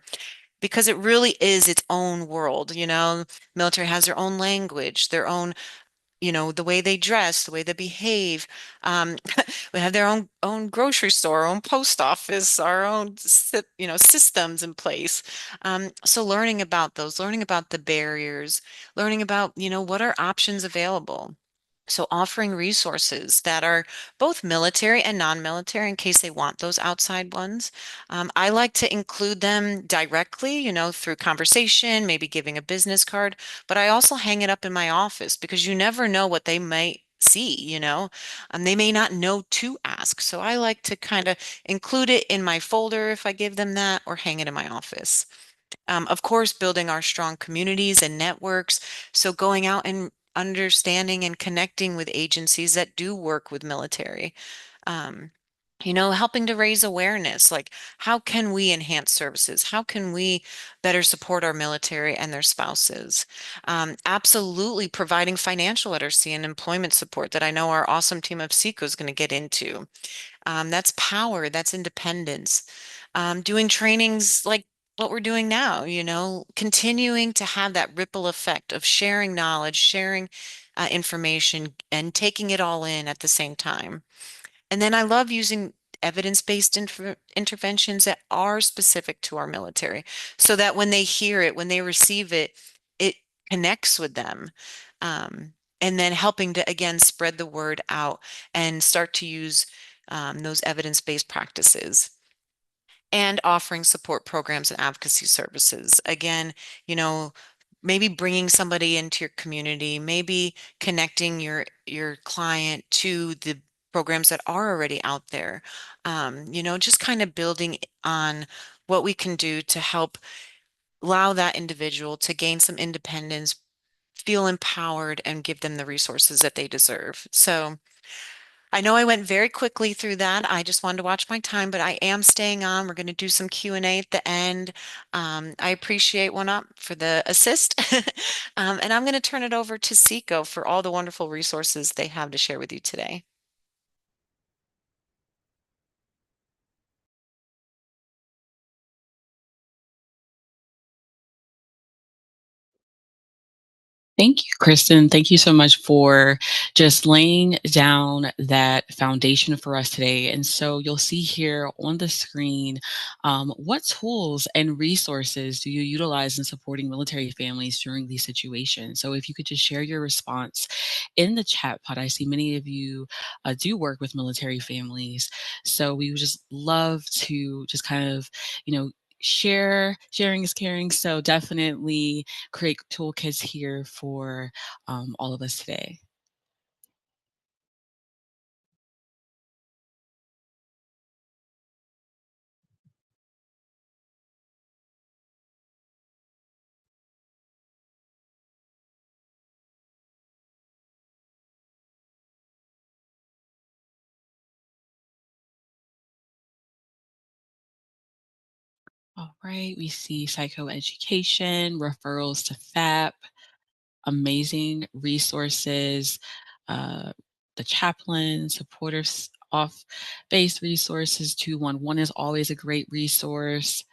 because it really is its own world. Military has their own language, their own the way they dress, the way they behave. Um, we have their own grocery store, our own post office, our own systems in place. So learning about those, learning about the barriers, learning about what are options available. So offering resources that are both military and non-military in case they want those outside ones. I like to include them directly, through conversation, maybe giving a business card, but I also hang it up in my office because you never know what they might see, they may not know to ask. So I like to kind of include it in my folder if I give them that or hang it in my office. Of course, building our strong communities and networks. So going out and understanding and connecting with agencies that do work with military. Um, helping to raise awareness, like how can we enhance services? How can we better support our military and their spouses? Absolutely providing financial literacy and employment support that I know our awesome team of SECO is going to get into. That's power, that's independence. Doing trainings like what we're doing now, continuing to have that ripple effect of sharing knowledge, sharing information, and taking it all in at the same time. And then I love using evidence-based interventions that are specific to our military so that when they hear it, when they receive it, it connects with them. And then helping to, again, spread the word out and start to use those evidence-based practices and offering support programs and advocacy services. Again, you know, maybe bringing somebody into your community, maybe connecting your client to the programs that are already out there. Just kind of building on what we can do to help allow that individual to gain some independence, feel empowered, and give them the resources that they deserve. So I know I went very quickly through that. I just wanted to watch my time, but I am staying on. We're going to do some Q&A at the end. I appreciate OneUp for the assist. And I'm going to turn it over to Seco for all the wonderful resources they have to share with you today. Thank you, Kristen. Thank you so much for just laying down that foundation for us today. And so you'll see here on the screen, what tools and resources do you utilize in supporting military families during these situations? So if you could just share your response in the chat pod. I see many of you do work with military families. So we would just love to just kind of, you know, sharing is caring. So definitely create toolkits here for all of us today. All right, we see psychoeducation, referrals to FAP, amazing resources, uh, the chaplain, supporters, off-base resources, 211 is always a great resource.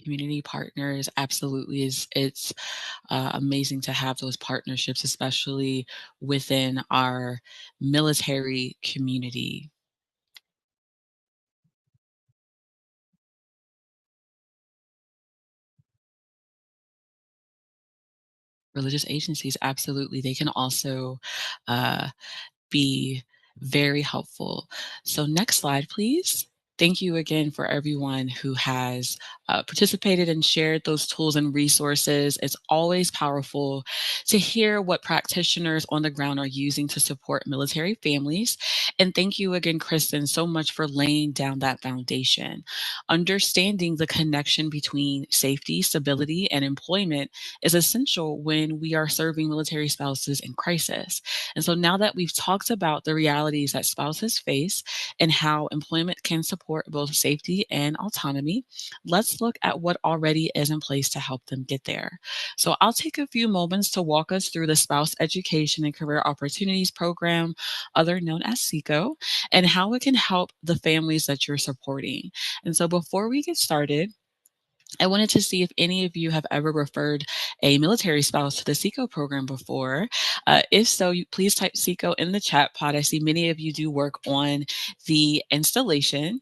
Community partners, absolutely, it's amazing to have those partnerships, especially within our military community. Religious agencies, absolutely, they can also uh, be very helpful. So next slide, please. Thank you again for everyone who has participated and shared those tools and resources. It's always powerful to hear what practitioners on the ground are using to support military families. And thank you again, Kristen, so much for laying down that foundation. Understanding the connection between safety, stability, and employment is essential when we are serving military spouses in crisis. And so now that we've talked about the realities that spouses face and how employment can support both safety and autonomy, let's look at what already is in place to help them get there. So I'll take a few moments to walk us through the Spouse Education and Career Opportunities Program, other known as SECO, and how it can help the families that you're supporting. And so before we get started, I wanted to see if any of you have ever referred a military spouse to the SECO program before. If so, please type SECO in the chat pod. I see many of you do work on the installation.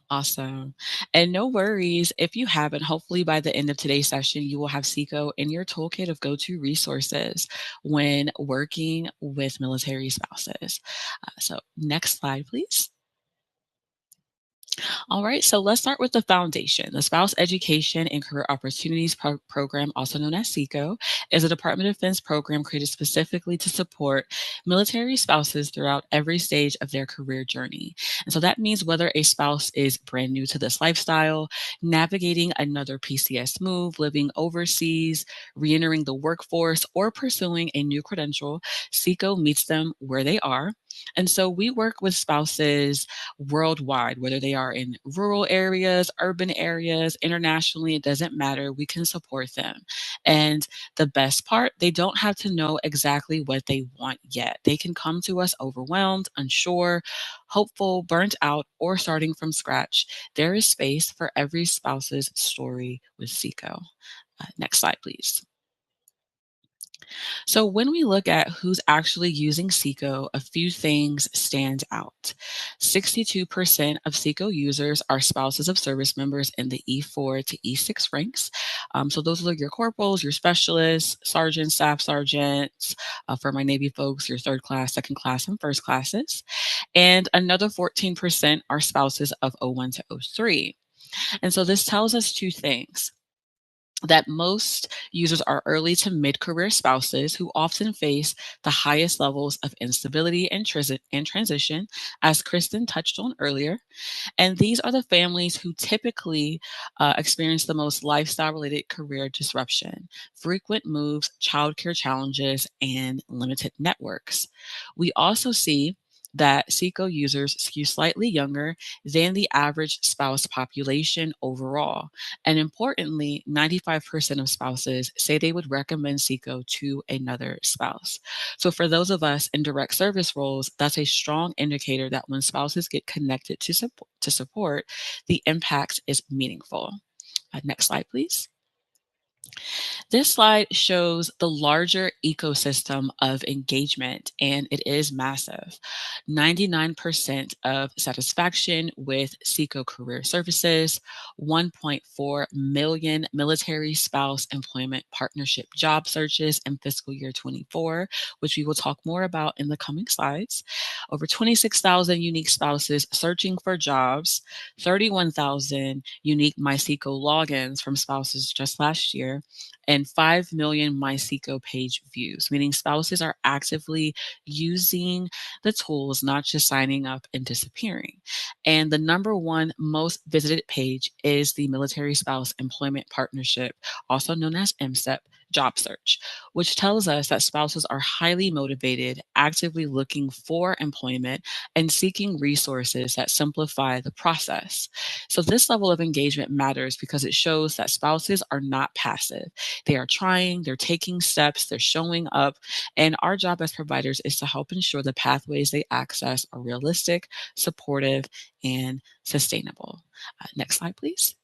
Awesome. And no worries if you haven't. Hopefully, by the end of today's session, you will have SECO in your toolkit of go to resources when working with military spouses. So, next slide, please. All right, so let's start with the foundation. The Spouse Education and Career Opportunities Program, also known as SECO, is a Department of Defense program created specifically to support military spouses throughout every stage of their career journey. And so that means whether a spouse is brand new to this lifestyle, navigating another PCS move, living overseas, reentering the workforce, or pursuing a new credential, SECO meets them where they are. And so we work with spouses worldwide, whether they are in rural areas, urban areas, internationally, it doesn't matter. We can support them. And the best part, they don't have to know exactly what they want yet. They can come to us overwhelmed, unsure, hopeful, burnt out, or starting from scratch. There is space for every spouse's story with SECO. Next slide, please. So when we look at who's actually using SECO, a few things stand out. 62% of SECO users are spouses of service members in the E4 to E6 ranks. So those are your corporals, your specialists, sergeants, staff sergeants. For my Navy folks, your third class, second class, and first classes. And another 14% are spouses of O1 to O3. And so this tells us two things: that most users are early to mid-career spouses who often face the highest levels of instability and transition, as Kristen touched on earlier. And these are the families who typically experience the most lifestyle-related career disruption, frequent moves, childcare challenges, and limited networks. We also see that SECO users skew slightly younger than the average spouse population overall. And importantly, 95% of spouses say they would recommend SECO to another spouse. So for those of us in direct service roles, that's a strong indicator that when spouses get connected to support, the impact is meaningful. Next slide, please. This slide shows the larger ecosystem of engagement, and it is massive. 99% of satisfaction with SECO Career Services, 1.4 million military spouse employment partnership job searches in fiscal year 24, which we will talk more about in the coming slides. Over 26,000 unique spouses searching for jobs, 31,000 unique MySECO logins from spouses just last year, and 5 million MySECO page views, meaning spouses are actively using the tools, not just signing up and disappearing. And the number one most visited page is the Military Spouse Employment Partnership, also known as MSEP job search, which tells us that spouses are highly motivated, actively looking for employment, and seeking resources that simplify the process. So, this level of engagement matters because it shows that spouses are not passive. They are trying, they're taking steps, they're showing up, and our job as providers is to help ensure the pathways they access are realistic, supportive, and sustainable. Next slide, please.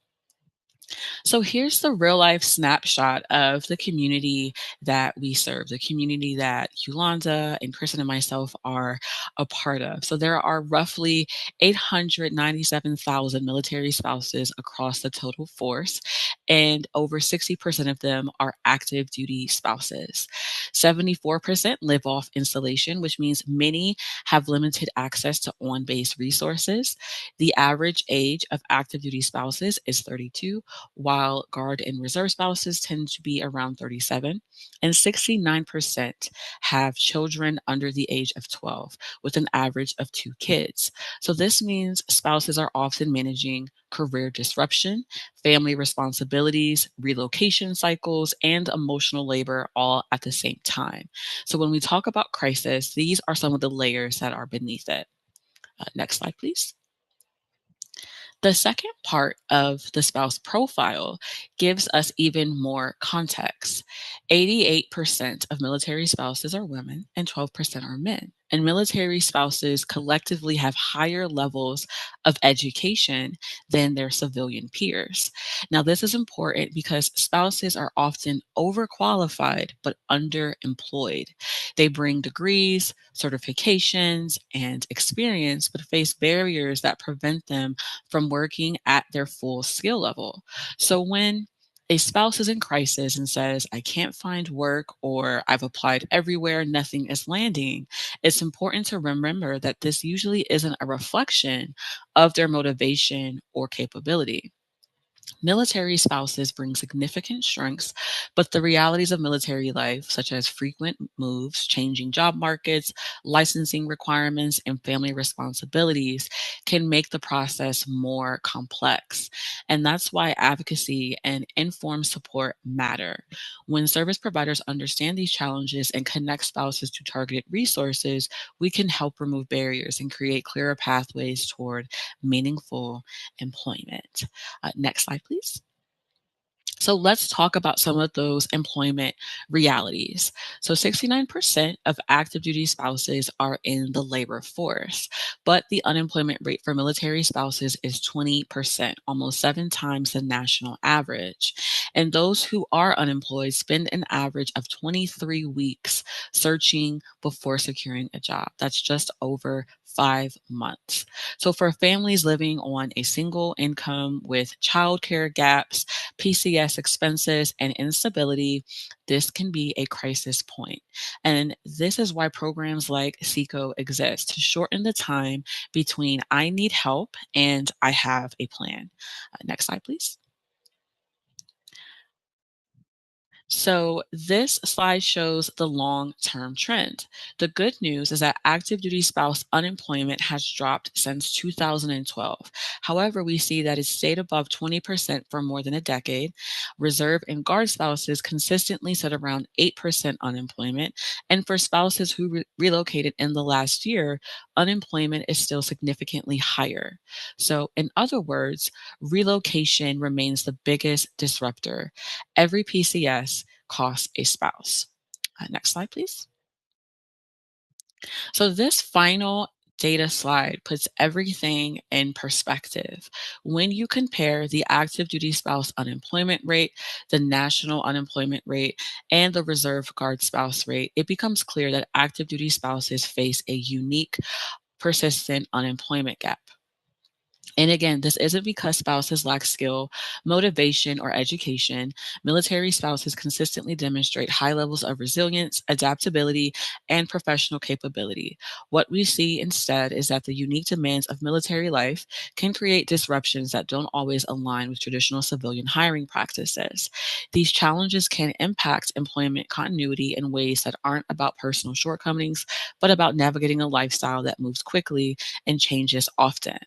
So here's the real life snapshot of the community that we serve, the community that Yolanda and Kristen and myself are a part of. So there are roughly 897,000 military spouses across the total force, and over 60% of them are active duty spouses. 74% live off installation, which means many have limited access to on base resources. The average age of active duty spouses is 32, while Guard and Reserve spouses tend to be around 37, and 69% have children under the age of 12, with an average of 2 kids. So this means spouses are often managing career disruption, family responsibilities, relocation cycles, and emotional labor all at the same time. So when we talk about crisis, these are some of the layers that are beneath it. Next slide, please. The second part of the spouse profile gives us even more context. 88% of military spouses are women and 12% are men. And military spouses collectively have higher levels of education than their civilian peers. Now, this is important because spouses are often overqualified but underemployed. They bring degrees, certifications, and experience, but face barriers that prevent them from working at their full skill level. So when a spouse is in crisis and says, I can't find work, or I've applied everywhere, nothing is landing, it's important to remember that this usually isn't a reflection of their motivation or capability. Military spouses bring significant strengths, but the realities of military life, such as frequent moves, changing job markets, licensing requirements, and family responsibilities, can make the process more complex. And that's why advocacy and informed support matter. When service providers understand these challenges and connect spouses to targeted resources, we can help remove barriers and create clearer pathways toward meaningful employment. Next slide, please. So let's talk about some of those employment realities. So 69% of active duty spouses are in the labor force, but the unemployment rate for military spouses is 20%, almost 7 times the national average. And those who are unemployed spend an average of 23 weeks searching before securing a job. That's just over 5 months. So for families living on a single income with childcare gaps, PCS expenses, and instability, this can be a crisis point. And this is why programs like SECO exist to shorten the time between I need help and I have a plan. Next slide, please. So this slide shows the long-term trend. The good news is that active duty spouse unemployment has dropped since 2012. However, we see that it stayed above 20% for more than a decade. Reserve and Guard spouses consistently sit around 8% unemployment. And for spouses who relocated in the last year, unemployment is still significantly higher. So in other words, relocation remains the biggest disruptor. Every PCS costs a spouse. Next slide, please. So this final data slide puts everything in perspective. When you compare the active duty spouse unemployment rate, the national unemployment rate, and the reserve guard spouse rate, it becomes clear that active duty spouses face a unique, persistent unemployment gap. And again, this isn't because spouses lack skill, motivation, or education. Military spouses consistently demonstrate high levels of resilience, adaptability, and professional capability. What we see instead is that the unique demands of military life can create disruptions that don't always align with traditional civilian hiring practices. These challenges can impact employment continuity in ways that aren't about personal shortcomings, but about navigating a lifestyle that moves quickly and changes often.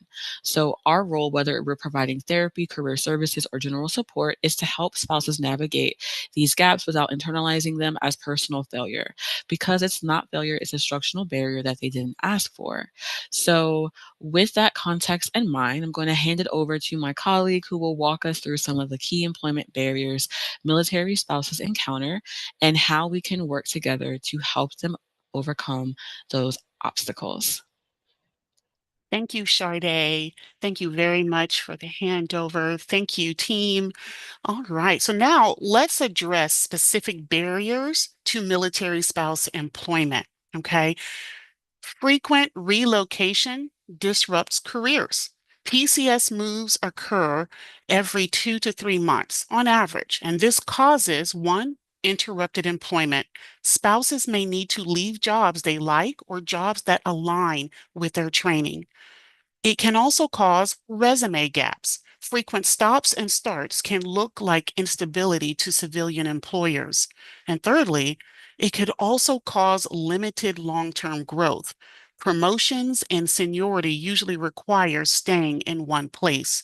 So our role, whether we're providing therapy, career services, or general support, is to help spouses navigate these gaps without internalizing them as personal failure. Because it's not failure, it's instructional barrier that they didn't ask for. So, with that context in mind, I'm going to hand it over to my colleague who will walk us through some of the key employment barriers military spouses encounter and how we can work together to help them overcome those obstacles. Thank you, Sade. Thank you very much for the handover. Thank you, team. All right, so now let's address specific barriers to military spouse employment, okay? Frequent relocation disrupts careers. PCS moves occur every 2 to 3 months on average, and this causes one, interrupted employment. Spouses may need to leave jobs they like or jobs that align with their training. It can also cause resume gaps. Frequent stops and starts can look like instability to civilian employers. And thirdly, it could also cause limited long-term growth. Promotions and seniority usually require staying in one place.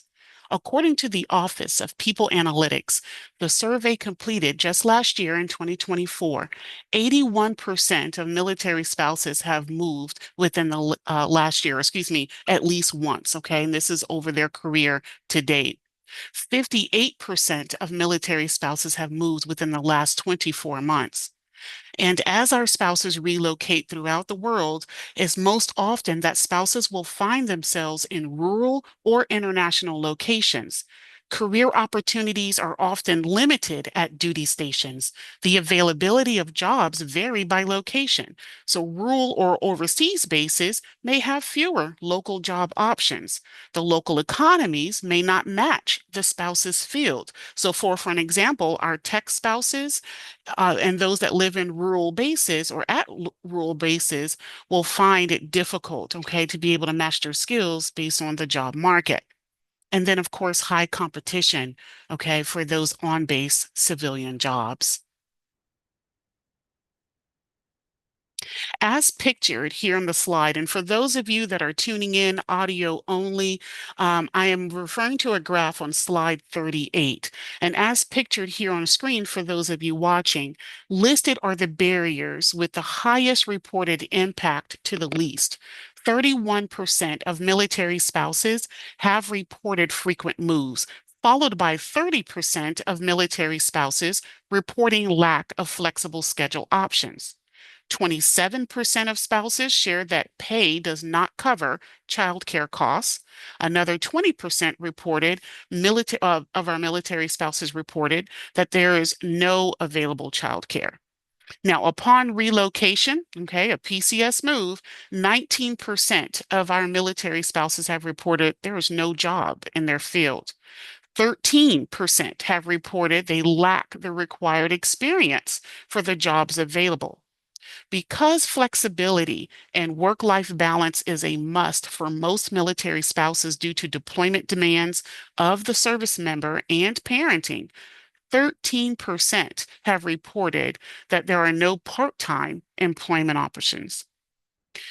According to the Office of People Analytics, the survey completed just last year in 2024, 81% of military spouses have moved within the last year, at least once, okay? And this is over their career to date. 58% of military spouses have moved within the last 24 months. And as our spouses relocate throughout the world, it's most often that spouses will find themselves in rural or international locations. Career opportunities are often limited at duty stations. The availability of jobs vary by location. So rural or overseas bases may have fewer local job options. The local economies may not match the spouse's field. So for an example, our tech spouses and those that live in rural bases or at rural bases will find it difficult, okay, to be able to match their skills based on the job market. And then, of course, high competition, okay, for those on-base civilian jobs. As pictured here on the slide, and for those of you that are tuning in audio only, I am referring to a graph on slide 38. And as pictured here on screen for those of you watching, listed are the barriers with the highest reported impact to the least. 31% of military spouses have reported frequent moves, followed by 30% of military spouses reporting lack of flexible schedule options. 27% of spouses shared that pay does not cover childcare costs. Another 20% reported, of our military spouses reported that there is no available childcare. Now, upon relocation, okay, a PCS move, 19% of our military spouses have reported there is no job in their field. 13% have reported they lack the required experience for the jobs available. Because flexibility and work-life balance is a must for most military spouses due to deployment demands of the service member and parenting, 13% have reported that there are no part-time employment options.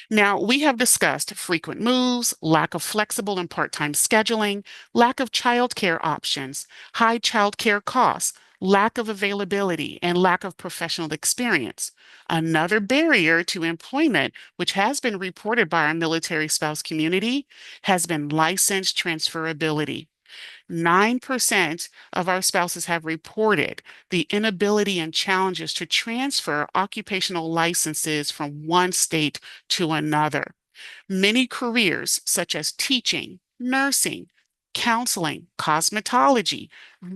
Now, we have discussed frequent moves, lack of flexible and part-time scheduling, lack of childcare options, high childcare costs, lack of availability, and lack of professional experience. Another barrier to employment, which has been reported by our military spouse community, has been license transferability. 9% of our spouses have reported the inability and challenges to transfer occupational licenses from one state to another. Many careers, such as teaching, nursing, counseling, cosmetology,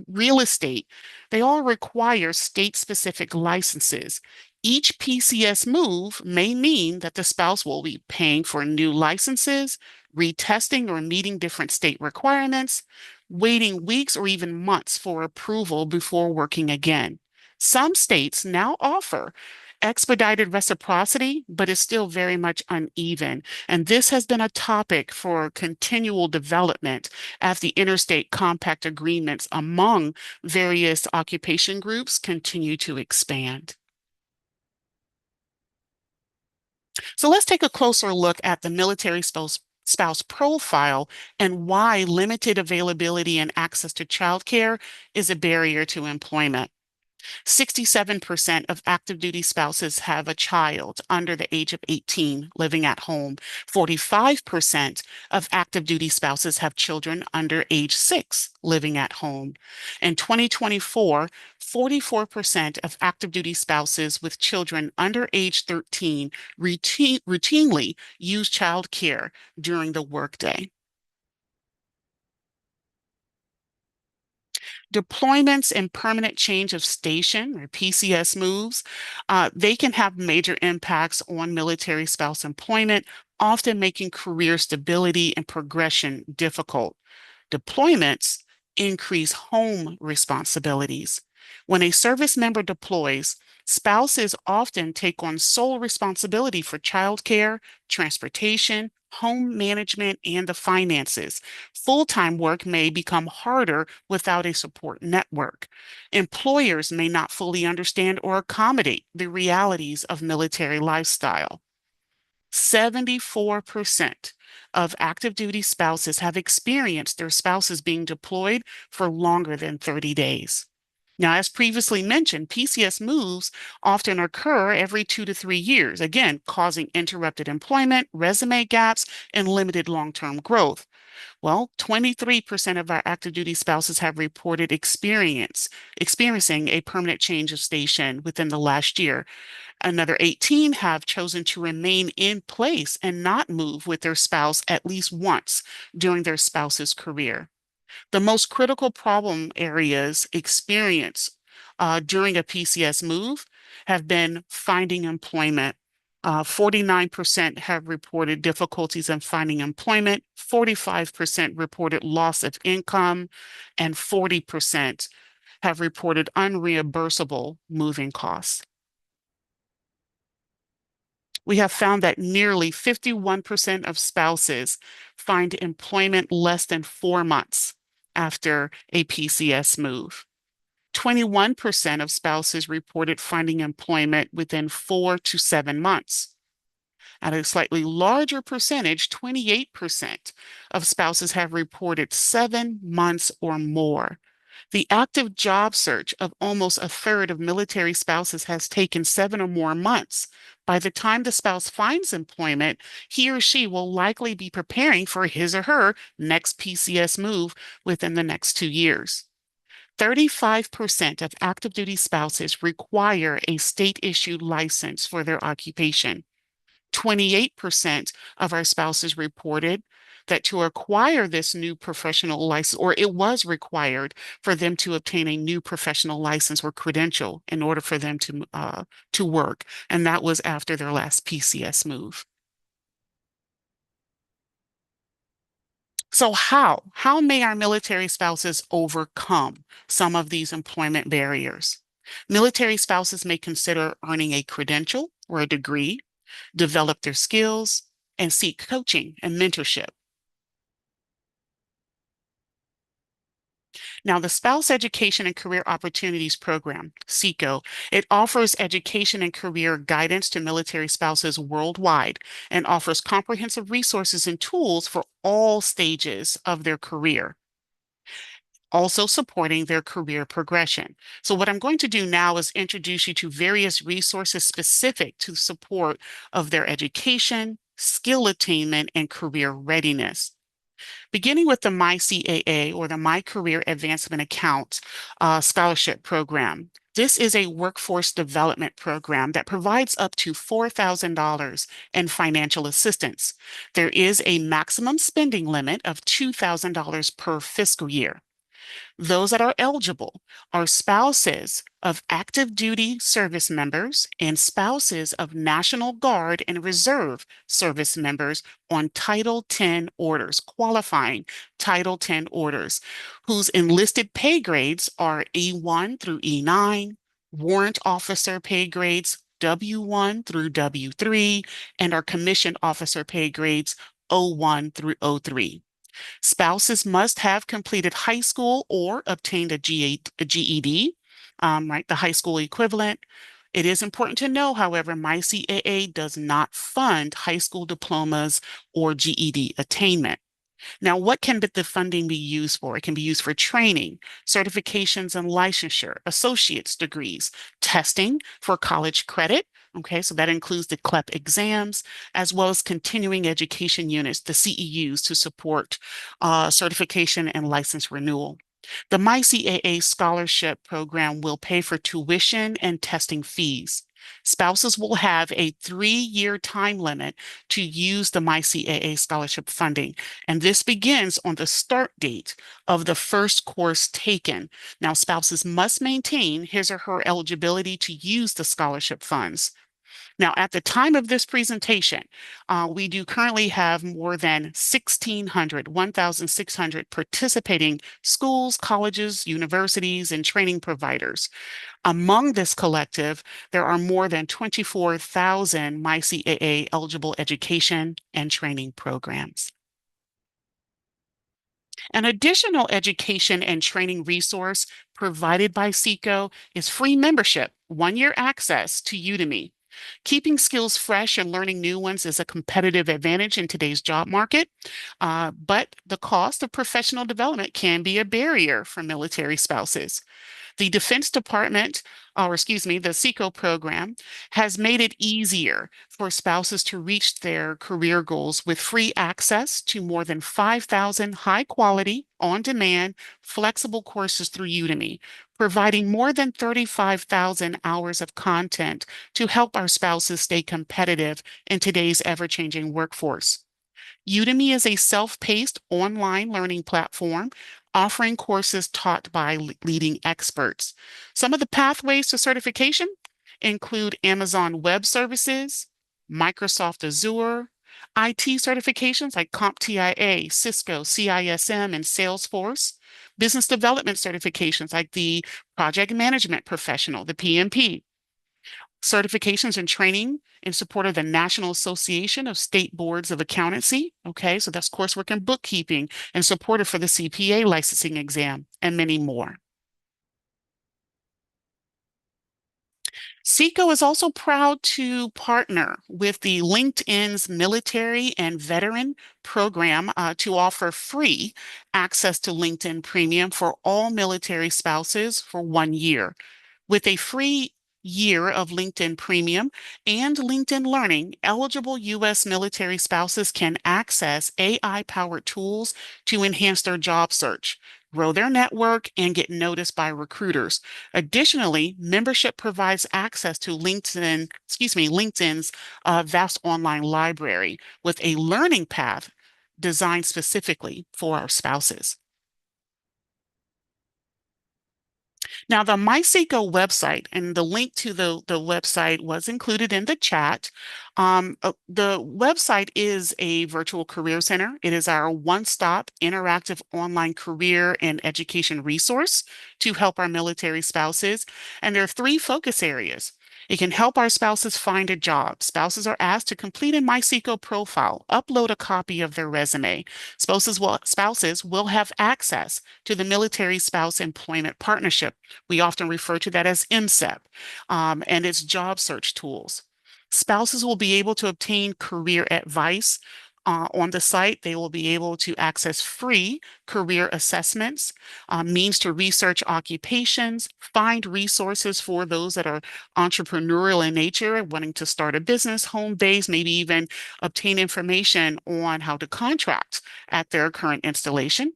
real estate, they all require state-specific licenses. Each PCS move may mean that the spouse will be paying for new licenses, retesting or meeting different state requirements, waiting weeks or even months for approval before working again. Some states now offer expedited reciprocity, but is still very much uneven. And this has been a topic for continual development as the interstate compact agreements among various occupation groups continue to expand. So let's take a closer look at the military spouse profile, and why limited availability and access to childcare is a barrier to employment. 67% of active duty spouses have a child under the age of 18 living at home. 45% of active duty spouses have children under age 6 living at home. In 2024, 44% of active duty spouses with children under age 13 routinely use child care during the workday. Deployments and permanent change of station or PCS moves, they can have major impacts on military spouse employment, often making career stability and progression difficult. Deployments increase home responsibilities. When a service member deploys, spouses often take on sole responsibility for childcare, transportation, home management, and the finances. Full-time work may become harder without a support network. Employers may not fully understand or accommodate the realities of military lifestyle. 74% of active duty spouses have experienced their spouses being deployed for longer than 30 days. Now, as previously mentioned, PCS moves often occur every 2 to 3 years, again, causing interrupted employment, resume gaps, and limited long-term growth. Well, 23% of our active duty spouses have reported experiencing a permanent change of station within the last year. Another 18 have chosen to remain in place and not move with their spouse at least once during their spouse's career. The most critical problem areas experienced during a PCS move have been finding employment. 49% have reported difficulties in finding employment, 45% reported loss of income, and 40% have reported unreimbursable moving costs. We have found that nearly 51% of spouses find employment less than 4 months after a PCS move. 21% of spouses reported finding employment within 4 to 7 months. At a slightly larger percentage, 28% of spouses have reported 7 months or more. The active job search of almost a third of military spouses has taken 7 or more months. By the time the spouse finds employment, he or she will likely be preparing for his or her next PCS move within the next 2 years. 35% of active duty spouses require a state-issued license for their occupation. 28% of our spouses reported that to acquire this new professional license, or it was required for them to obtain a new professional license or credential in order for them to work, and that was after their last PCS move. So how may our military spouses overcome some of these employment barriers? Military spouses may consider earning a credential or a degree, develop their skills, and seek coaching and mentorship. Now, the Spouse Education and Career Opportunities Program, SECO, it offers education and career guidance to military spouses worldwide and offers comprehensive resources and tools for all stages of their career, also supporting their career progression. So what I'm going to do now is introduce you to various resources specific to support of their education, skill attainment, and career readiness. Beginning with the MyCAA, or the My Career Advancement Account Scholarship Program. This is a workforce development program that provides up to $4,000 in financial assistance. There is a maximum spending limit of $2,000 per fiscal year. Those that are eligible are spouses of active duty service members and spouses of National Guard and Reserve service members on Title X orders, qualifying Title X orders, whose enlisted pay grades are E1 through E9, warrant officer pay grades W1 through W3, and our commissioned officer pay grades O1 through O3. Spouses must have completed high school or obtained a GED, right, the high school equivalent, It is important to know, however, MyCAA does not fund high school diplomas or GED attainment. Now, what can the funding be used for? It can be used for training, certifications and licensure, associate's degrees, testing for college credit. Okay, so that includes the CLEP exams, as well as continuing education units, the CEUs, to support certification and license renewal. The MyCAA scholarship program will pay for tuition and testing fees. Spouses will have a 3-year time limit to use the MyCAA scholarship funding, and this begins on the start date of the first course taken. Now, spouses must maintain his or her eligibility to use the scholarship funds. Now, at the time of this presentation, we do currently have more than 1,600 participating schools, colleges, universities, and training providers. Among this collective, there are more than 24,000 MyCAA eligible education and training programs. An additional education and training resource provided by SECO is free membership, 1-year access to Udemy. Keeping skills fresh and learning new ones is a competitive advantage in today's job market, but the cost of professional development can be a barrier for military spouses. The Defense Department, or excuse me, the SECO program has made it easier for spouses to reach their career goals with free access to more than 5,000 high quality, on demand, flexible courses through Udemy, providing more than 35,000 hours of content to help our spouses stay competitive in today's ever changing workforce. Udemy is a self-paced online learning platform offering courses taught by leading experts. Some of the pathways to certification include Amazon Web Services, Microsoft Azure, IT certifications like CompTIA, Cisco, CISM, and Salesforce, business development certifications like the Project Management Professional, the PMP, certifications and training in support of the National Association of State Boards of Accountancy. Okay, so that's coursework and bookkeeping, and supported for the CPA licensing exam, and many more. SECO is also proud to partner with the LinkedIn's Military and Veteran program to offer free access to LinkedIn Premium for all military spouses for 1 year. With a free year of LinkedIn Premium and LinkedIn Learning, eligible U.S. military spouses can access AI-powered tools to enhance their job search, grow their network, and get noticed by recruiters. Additionally, membership provides access to LinkedIn's vast online library with a learning path designed specifically for our spouses. Now, the MySeco website, and the link to the website was included in the chat. The website is a virtual career center. It is our one-stop interactive online career and education resource to help our military spouses. And there are 3 focus areas. It can help our spouses find a job. Spouses are asked to complete a MySeco profile, upload a copy of their resume. Spouses will have access to the Military Spouse Employment Partnership. We often refer to that as MSEP, and its job search tools. Spouses will be able to obtain career advice on the site. They will be able to access free career assessments, means to research occupations, find resources for those that are entrepreneurial in nature, wanting to start a business, home base, maybe even obtain information on how to contract at their current installation.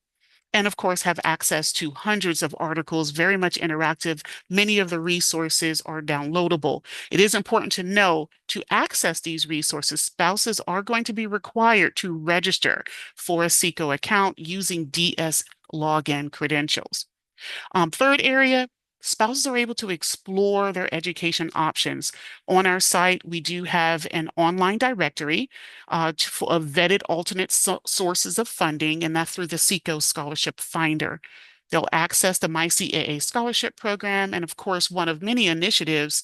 And of course, have access to hundreds of articles, very much interactive. Many of the resources are downloadable. It is important to know to access these resources, spouses are going to be required to register for a SECO account using DS login credentials. Third area, spouses are able to explore their education options. On our site, we do have an online directory of vetted alternate sources of funding, and that's through the SECO Scholarship Finder. They'll access the MyCAA Scholarship Program, and of course, one of many initiatives,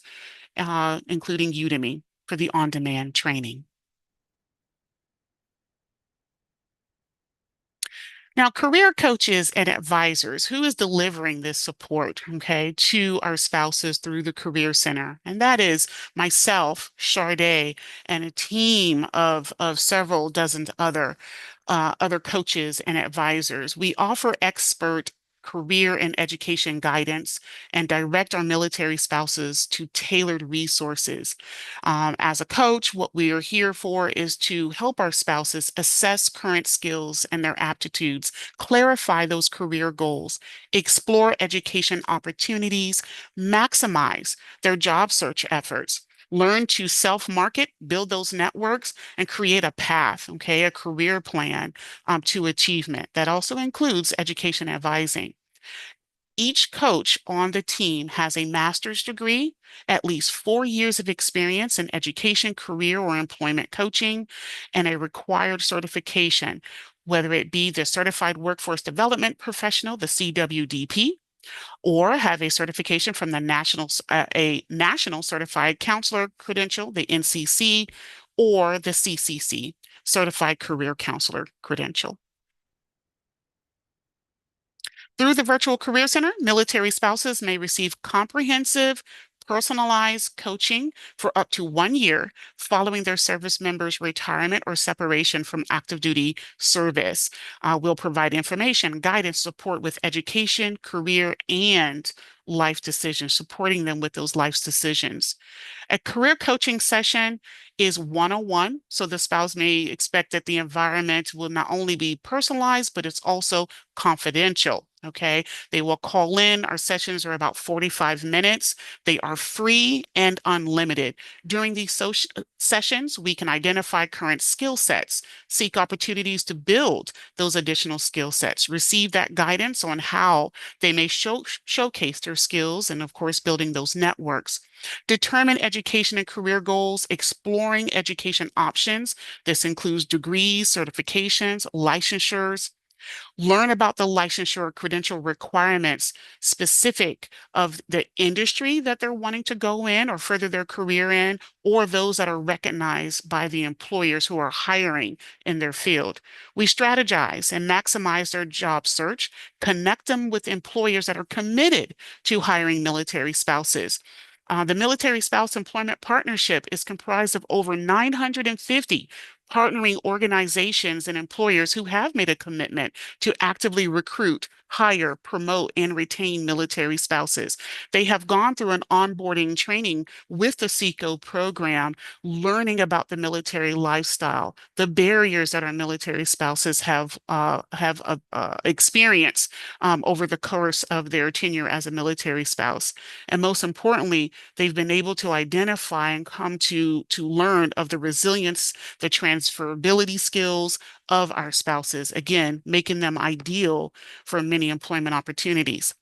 including Udemy for the on-demand training. Now, career coaches and advisors, who is delivering this support, okay, to our spouses through the Career Center? And that is myself, Sade, and a team of several dozen other coaches and advisors. We offer expert career and education guidance and direct our military spouses to tailored resources. As a coach, what we are here for is to help our spouses assess current skills and their aptitudes, clarify those career goals, explore education opportunities, maximize their job search efforts. Learn to self market, build those networks, and create a path, okay, a career plan to achievement. That also includes education advising. Each coach on the team has a master's degree, at least 4 years of experience in education, career, or employment coaching, and a required certification, whether it be the Certified Workforce Development Professional, the CWDP, or have a certification from the a National Certified Counselor Credential, the NCC, or the CCC, Certified Career Counselor Credential. Through the Virtual Career Center, military spouses may receive comprehensive, personalized coaching for up to 1 year following their service member's retirement or separation from active duty service. We'll provide information, guidance, support with education, career, and life decisions, supporting them with those life decisions. A career coaching session is one-on-one, so the spouse may expect that the environment will not only be personalized, but it's also confidential. Okay, they will call in. Our sessions are about 45 minutes. They are free and unlimited. During these sessions, we can identify current skill sets, seek opportunities to build those additional skill sets, receive that guidance on how they may showcase their skills, and of course, building those networks. Determine education and career goals, exploring education options. This includes degrees, certifications, licensures. Learn about the licensure or credential requirements specific of the industry that they're wanting to go in or further their career in, or those that are recognized by the employers who are hiring in their field. We strategize and maximize their job search, connect them with employers that are committed to hiring military spouses. The Military Spouse Employment Partnership is comprised of over 950 partnering organizations and employers who have made a commitment to actively recruit, hire, promote, and retain military spouses. They have gone through an onboarding training with the SECO program, learning about the military lifestyle, the barriers that our military spouses have experienced over the course of their tenure as a military spouse. And most importantly, they've been able to identify and come to learn of the resilience, the transferability skills of our spouses, again, making them ideal for many employment opportunities.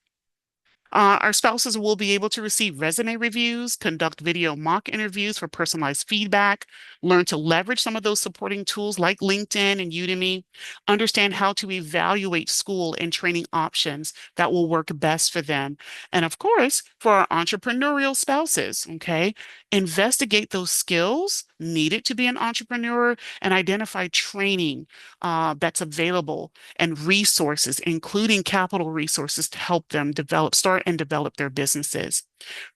Our spouses will be able to receive resume reviews, conduct video mock interviews for personalized feedback, learn to leverage some of those supporting tools like LinkedIn and Udemy, understand how to evaluate school and training options that will work best for them. And of course, for our entrepreneurial spouses, okay, investigate those skills needed to be an entrepreneur and identify training that's available and resources, including capital resources to help them start and develop their businesses.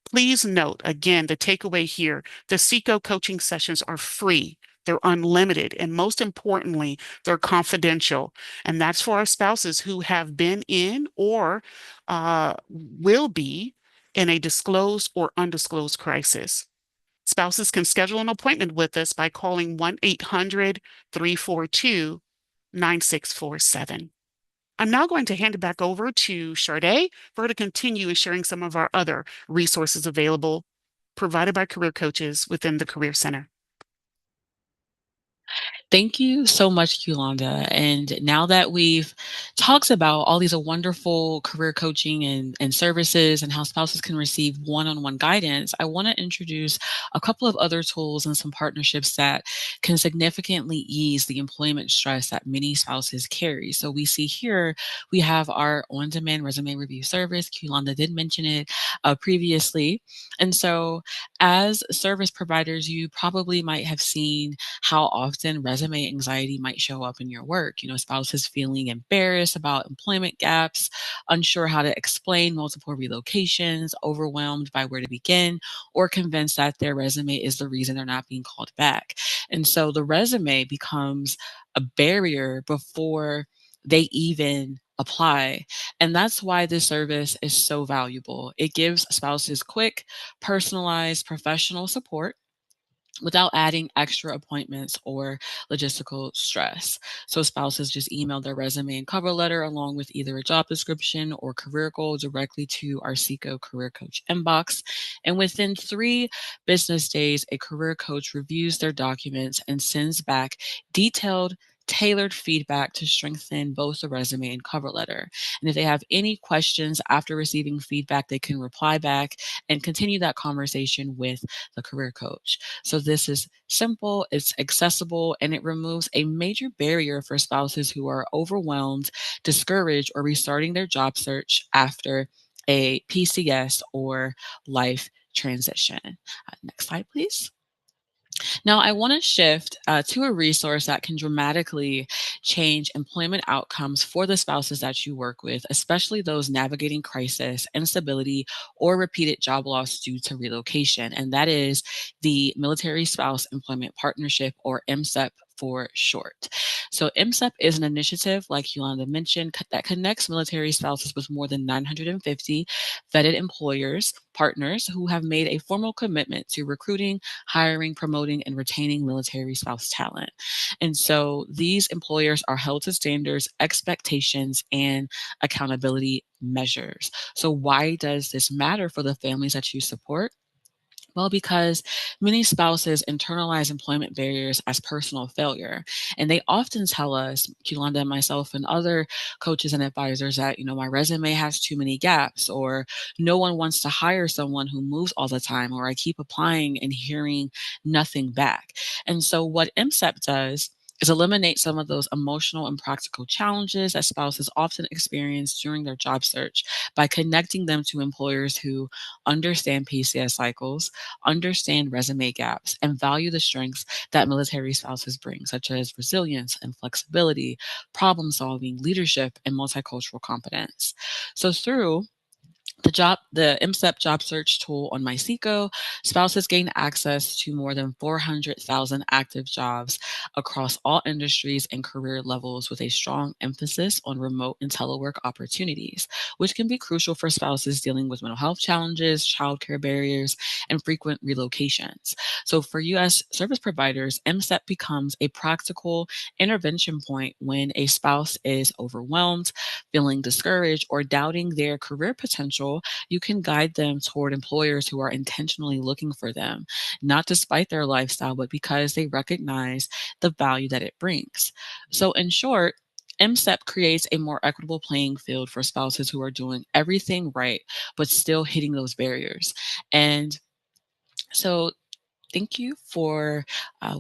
Please note, again, the takeaway here, the SECO coaching sessions are free. They're unlimited. And most importantly, they're confidential. And that's for our spouses who have been in or will be in a disclosed or undisclosed crisis. Spouses can schedule an appointment with us by calling 1-800-342-9647. I'm now going to hand it back over to Sade for her to continue sharing some of our other resources available provided by career coaches within the Career Center. Thank you so much, Yolanda. And now that we've talked about all these wonderful career coaching and services and how spouses can receive one-on-one guidance, I want to introduce a couple of other tools and some partnerships that can significantly ease the employment stress that many spouses carry. So we see here, we have our on-demand resume review service. Yolanda did mention it previously. And so as service providers, you probably might have seen how often resumes resume anxiety might show up in your work. Spouses feeling embarrassed about employment gaps, unsure how to explain multiple relocations, overwhelmed by where to begin, or convinced that their resume is the reason they're not being called back. And so the resume becomes a barrier before they even apply. And that's why this service is so valuable. It gives spouses quick, personalized professional support without adding extra appointments or logistical stress. So spouses just email their resume and cover letter along with either a job description or career goal directly to our Seco Career Coach inbox. And within 3 business days, a career coach reviews their documents and sends back detailed tailored feedback to strengthen both the resume and cover letter. And if they have any questions after receiving feedback, they can reply back and continue that conversation with the career coach. So this is simple, it's accessible, and it removes a major barrier for spouses who are overwhelmed, discouraged, or restarting their job search after a PCS or life transition. Next slide, please. Now, I want to shift to a resource that can dramatically change employment outcomes for the spouses that you work with, especially those navigating crisis, instability, or repeated job loss due to relocation. And that is the Military Spouse Employment Partnership, or MSEP for short. So MSEP is an initiative, like Yolanda mentioned, that connects military spouses with more than 950 vetted employers, partners who have made a formal commitment to recruiting, hiring, promoting, and retaining military spouse talent. And so these employers are held to standards, expectations, and accountability measures. So why does this matter for the families that you support? Well, because many spouses internalize employment barriers as personal failure. And they often tell us, Yolanda and myself and other coaches and advisors, that, my resume has too many gaps, or no one wants to hire someone who moves all the time, or I keep applying and hearing nothing back. And so what MSEP does is eliminate some of those emotional and practical challenges that spouses often experience during their job search by connecting them to employers who understand PCS cycles, understand resume gaps, and value the strengths that military spouses bring, such as resilience and flexibility, problem solving, leadership, and multicultural competence. So through the MSEP job search tool on MySeco, spouses gain access to more than 400,000 active jobs across all industries and career levels, with a strong emphasis on remote and telework opportunities, which can be crucial for spouses dealing with mental health challenges, childcare barriers, and frequent relocations. So for U.S. service providers, MSEP becomes a practical intervention point when a spouse is overwhelmed, feeling discouraged, or doubting their career potential. You can guide them toward employers who are intentionally looking for them, not despite their lifestyle, but because they recognize the value that it brings. So, in short, MSEP creates a more equitable playing field for spouses who are doing everything right, but still hitting those barriers. And so, thank you for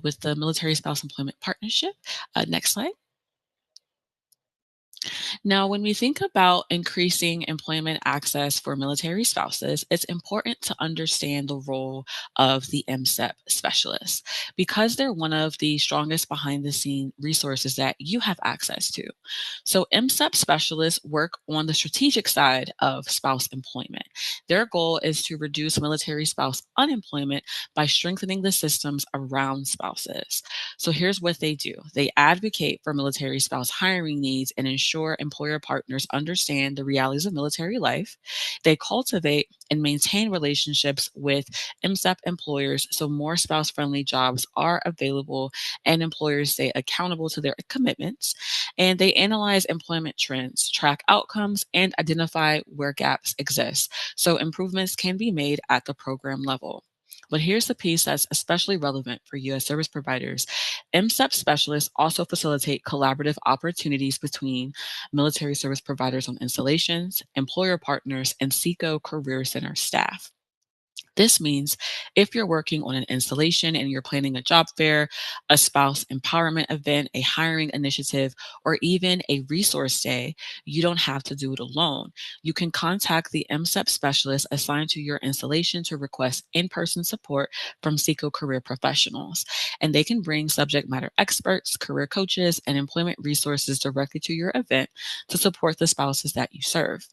with the Military Spouse Employment Partnership. Next slide. Now, when we think about increasing employment access for military spouses, it's important to understand the role of the MSEP specialist, because they're one of the strongest behind the scene resources that you have access to. So, MSEP specialists work on the strategic side of spouse employment. Their goal is to reduce military spouse unemployment by strengthening the systems around spouses. So here's what they do. They advocate for military spouse hiring needs and ensure employer partners understand the realities of military life. They cultivate and maintain relationships with MSEP employers so more spouse friendly jobs are available and employers stay accountable to their commitments. And they analyze employment trends, track outcomes, and identify where gaps exist so improvements can be made at the program level. But here's the piece that's especially relevant for U.S. service providers. MSEP specialists also facilitate collaborative opportunities between military service providers on installations, employer partners, and SECO Career Center staff. This means if you're working on an installation and you're planning a job fair, a spouse empowerment event, a hiring initiative, or even a resource day, you don't have to do it alone. You can contact the MSEP specialist assigned to your installation to request in-person support from SECO career professionals. And they can bring subject matter experts, career coaches, and employment resources directly to your event to support the spouses that you serve.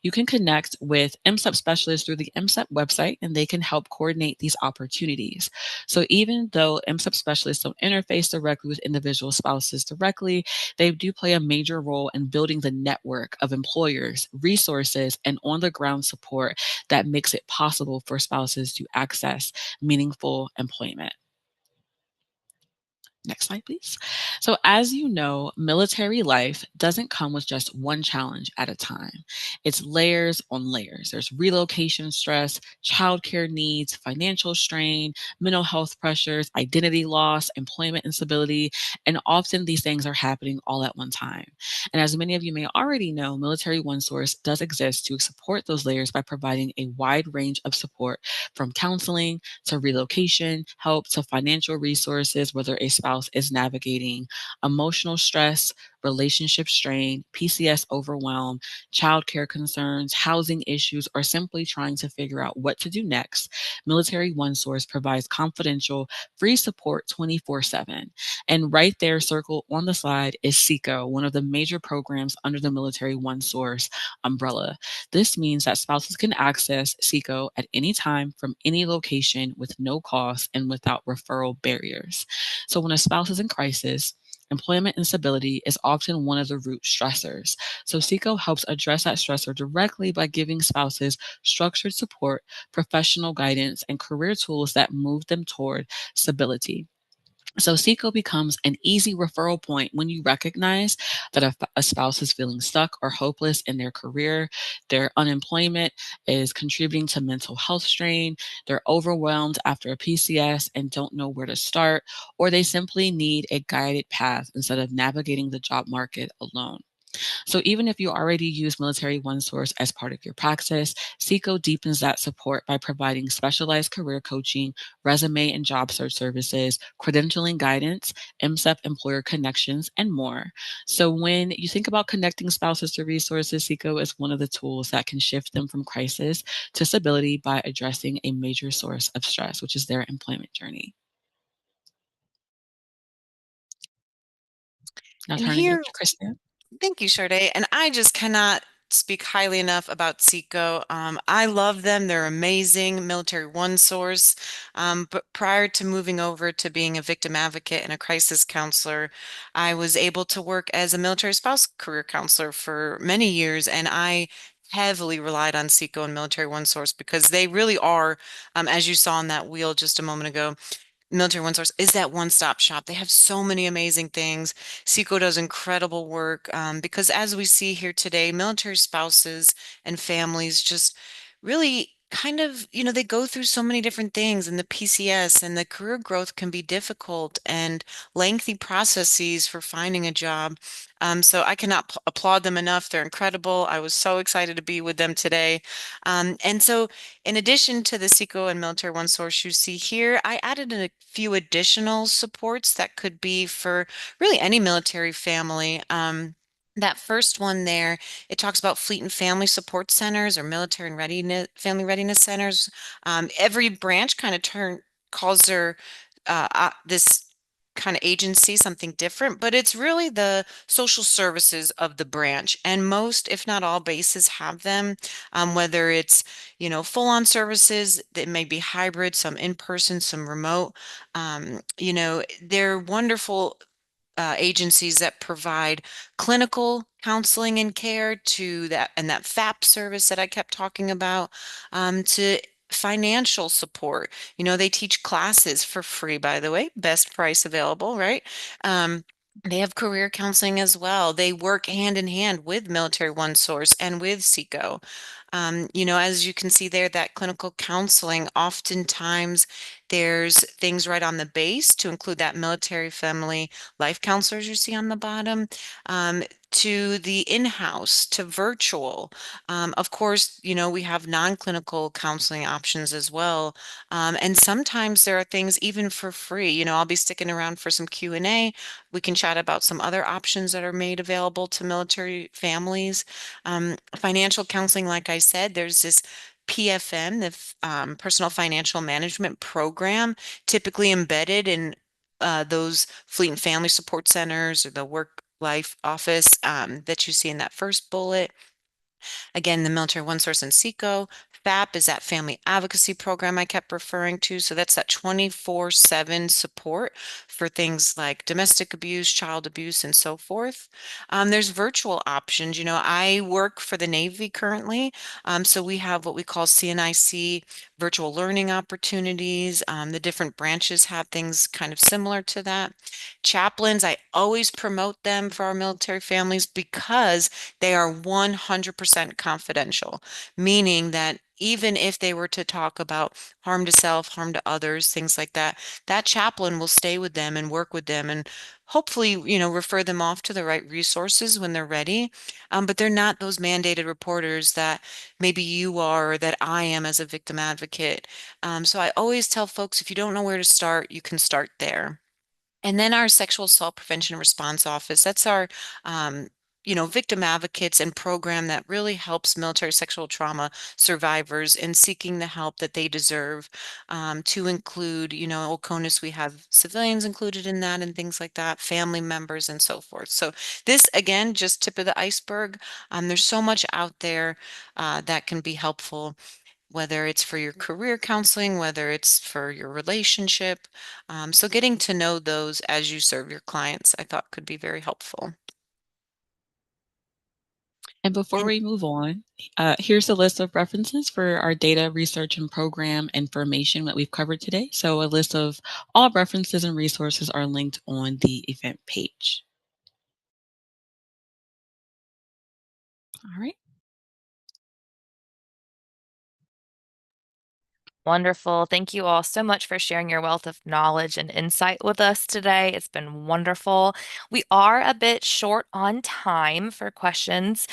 You can connect with MSEP specialists through the MSEP website, and they can help coordinate these opportunities. So even though MSEP specialists don't interface directly with individual spouses directly, they do play a major role in building the network of employers, resources, and on-the-ground support that makes it possible for spouses to access meaningful employment. Next slide, please. So, as you know, military life doesn't come with just one challenge at a time. It's layers on layers. There's relocation stress, childcare needs, financial strain, mental health pressures, identity loss, employment instability, and often these things are happening all at one time. And as many of you may already know, Military One Source does exist to support those layers by providing a wide range of support from counseling to relocation help to financial resources, whether a spouse is navigating emotional stress, relationship strain, PCS overwhelm, childcare concerns, housing issues, or simply trying to figure out what to do next. Military One Source provides confidential, free support 24/7. And right there, circled on the slide, is SECO, one of the major programs under the Military One Source umbrella. This means that spouses can access SECO at any time from any location with no cost and without referral barriers. So when a spouse is in crisis, employment instability is often one of the root stressors. So SECO helps address that stressor directly by giving spouses structured support, professional guidance, and career tools that move them toward stability. So SECO becomes an easy referral point when you recognize that a spouse is feeling stuck or hopeless in their career, their unemployment is contributing to mental health strain, they're overwhelmed after a PCS and don't know where to start, or they simply need a guided path instead of navigating the job market alone. So even if you already use Military OneSource as part of your practice, SECO deepens that support by providing specialized career coaching, resume and job search services, credentialing guidance, MSEP employer connections, and more. So when you think about connecting spouses to resources, SECO is one of the tools that can shift them from crisis to stability by addressing a major source of stress, which is their employment journey. Now And turning it here to Kristen. Thank you, Sade. And I just cannot speak highly enough about SECO. I love them. They're amazing. Military One Source. But prior to moving over to being a victim advocate and a crisis counselor, I was able to work as a military spouse career counselor for many years, and I heavily relied on SECO and Military One Source because they really are, as you saw on that wheel just a moment ago, Military One Source is that one-stop shop. They have so many amazing things. SECO does incredible work because, as we see here today, military spouses and families just really kind of, they go through so many different things, and the PCS and the career growth can be difficult and lengthy processes for finding a job. So I cannot applaud them enough. They're incredible. I was so excited to be with them today. And so in addition to the SECO and Military One Source you see here, I added a few additional supports that could be for really any military family. That first one there, it talks about fleet and family support centers or military and readiness, family readiness centers. Every branch kind of calls their this kind of agency something different, but it's really the social services of the branch. And most, if not all, bases have them, whether it's full-on services that may be hybrid, some in-person, some remote. They're wonderful agencies that provide clinical counseling and care to that, and that FAP service that I kept talking about, to financial support. They teach classes for free, by the way, best price available, right? They have career counseling as well. They work hand in hand with Military One Source and with SECO. As you can see there, that clinical counseling, oftentimes there's things right on the base to include that military family life counselors you see on the bottom, to the in-house, to virtual. Of course, we have non-clinical counseling options as well. And sometimes there are things even for free. I'll be sticking around for some Q&A. We can chat about some other options that are made available to military families. Financial counseling, like I said, there's this PFM, the Personal Financial Management Program, typically embedded in those Fleet and Family Support Centers or the Work Life Office that you see in that first bullet. Again, the Military One Source and SECO. FAP is that family advocacy program I kept referring to. So that's that 24/7 support for things like domestic abuse, child abuse, and so forth. There's virtual options. I work for the Navy currently. So we have what we call CNIC virtual learning opportunities. The different branches have things kind of similar to that. Chaplains, I always promote them for our military families because they are 100% confidential, meaning that even if they were to talk about harm to self, harm to others, things like that, that chaplain will stay with them and work with them and hopefully, refer them off to the right resources when they're ready. But they're not those mandated reporters that maybe you are or that I am as a victim advocate. So I always tell folks, if you don't know where to start, you can start there. And then our Sexual Assault Prevention and Response Office, that's our, victim advocates and program that really helps military sexual trauma survivors in seeking the help that they deserve, to include, Oconus, we have civilians included in that and things like that, family members and so forth. So this, again, just tip of the iceberg. There's so much out there that can be helpful, whether it's for your career counseling, whether it's for your relationship. So getting to know those as you serve your clients, I thought could be very helpful. And before And we move on, here's a list of references for our data research and program information that we've covered today. So a list of all references and resources are linked on the event page. All right. Wonderful. Thank you all so much for sharing your wealth of knowledge and insight with us today. It's been wonderful. We are a bit short on time for questions.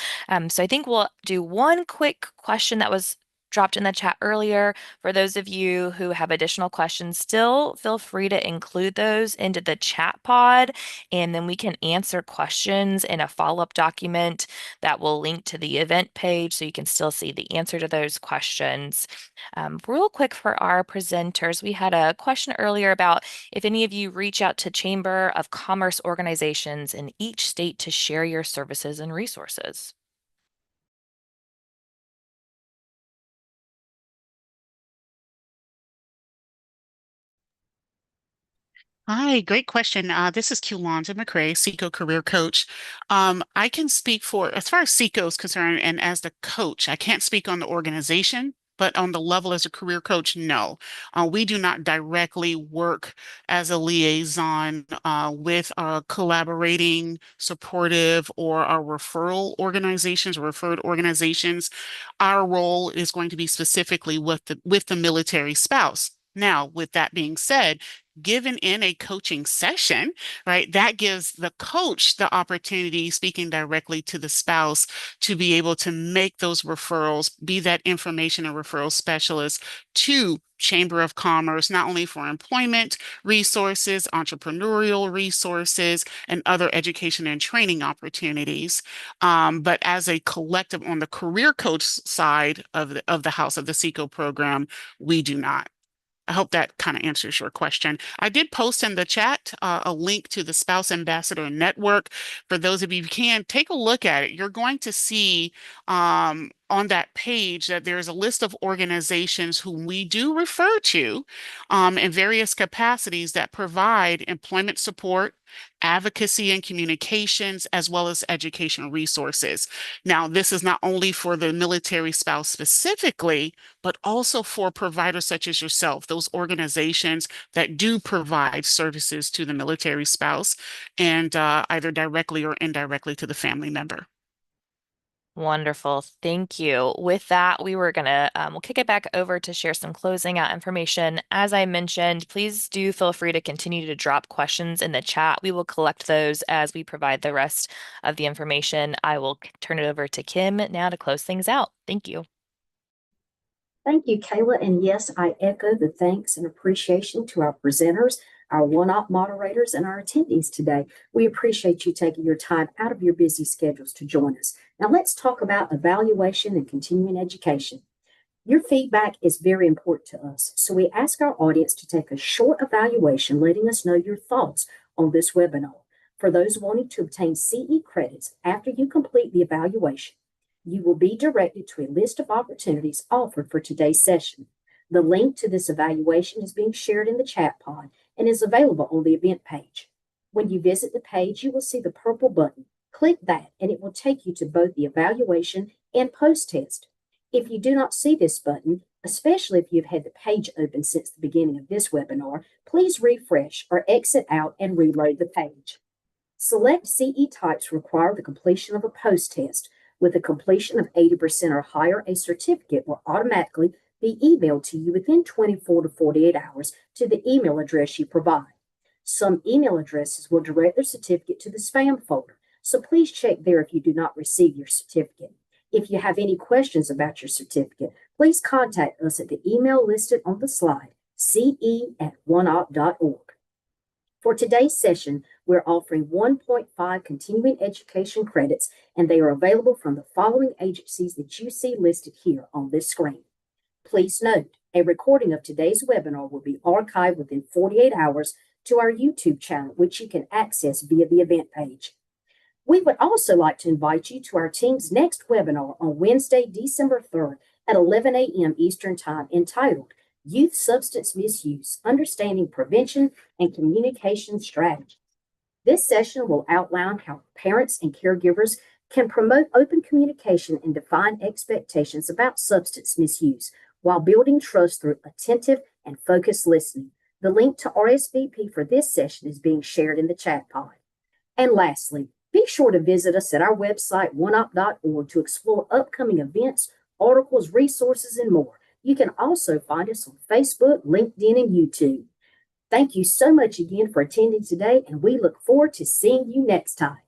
So I think we'll do one quick question that was dropped in the chat earlier. For those of you who have additional questions, still feel free to include those into the chat pod, and then we can answer questions in a follow-up document that will link to the event page so you can still see the answer to those questions. Real quick for our presenters, we had a question earlier about if any of you reach out to Chamber of Commerce organizations in each state to share your services and resources. Hi, great question. This is Kulonza McCrae, SECO career coach. I can speak for, as far as SECO is concerned, and as the coach, I can't speak on the organization, but on the level as a career coach, no. We do not directly work as a liaison with our collaborating, supportive, or our referral organizations, referred organizations. Our role is going to be specifically with the military spouse. Now, with that being said, given in a coaching session, right, that gives the coach the opportunity, speaking directly to the spouse, to be able to make those referrals, be that information and referral specialist to Chamber of Commerce, not only for employment resources, entrepreneurial resources, and other education and training opportunities, but as a collective on the career coach side of the house of the SECO program, we do not. I hope that kind of answers your question. I did post in the chat a link to the Spouse Ambassador Network. For those of you who can, take a look at it. You're going to see on that page that there's a list of organizations whom we do refer to in various capacities that provide employment support, advocacy and communications, as well as educational resources. Now, this is not only for the military spouse specifically, but also for providers such as yourself, those organizations that do provide services to the military spouse and either directly or indirectly to the family member. Wonderful. Thank you. With that, we'll kick it back over to share some closing out information. As I mentioned, please do feel free to continue to drop questions in the chat. We will collect those as we provide the rest of the information. I will turn it over to Kim now to close things out. Thank you. Thank you, Kayla. And yes, I echo the thanks and appreciation to our presenters, our OneOp moderators, and our attendees today. We appreciate you taking your time out of your busy schedules to join us. Now let's talk about evaluation and continuing education. Your feedback is very important to us, so we ask our audience to take a short evaluation letting us know your thoughts on this webinar. For those wanting to obtain CE credits after you complete the evaluation, you will be directed to a list of opportunities offered for today's session. The link to this evaluation is being shared in the chat pod and is available on the event page. When you visit the page, you will see the purple button. Click that and it will take you to both the evaluation and post-test. If you do not see this button, especially if you've had the page open since the beginning of this webinar, please refresh or exit out and reload the page. Select CE types require the completion of a post-test. With a completion of 80% or higher, a certificate will automatically be emailed to you within 24 to 48 hours to the email address you provide. Some email addresses will direct their certificate to the spam folder, so please check there if you do not receive your certificate. If you have any questions about your certificate, please contact us at the email listed on the slide, ce@oneop.org. For today's session, we're offering 1.5 continuing education credits, and they are available from the following agencies that you see listed here on this screen. Please note, a recording of today's webinar will be archived within 48 hours to our YouTube channel, which you can access via the event page. We would also like to invite you to our team's next webinar on Wednesday, December 3rd at 11 a.m. Eastern Time, entitled Youth Substance Misuse, Understanding Prevention and Communication Strategies. This session will outline how parents and caregivers can promote open communication and define expectations about substance misuse while building trust through attentive and focused listening. The link to RSVP for this session is being shared in the chat pod. And lastly, be sure to visit us at our website, oneop.org, to explore upcoming events, articles, resources, and more. You can also find us on Facebook, LinkedIn, and YouTube. Thank you so much again for attending today, and we look forward to seeing you next time.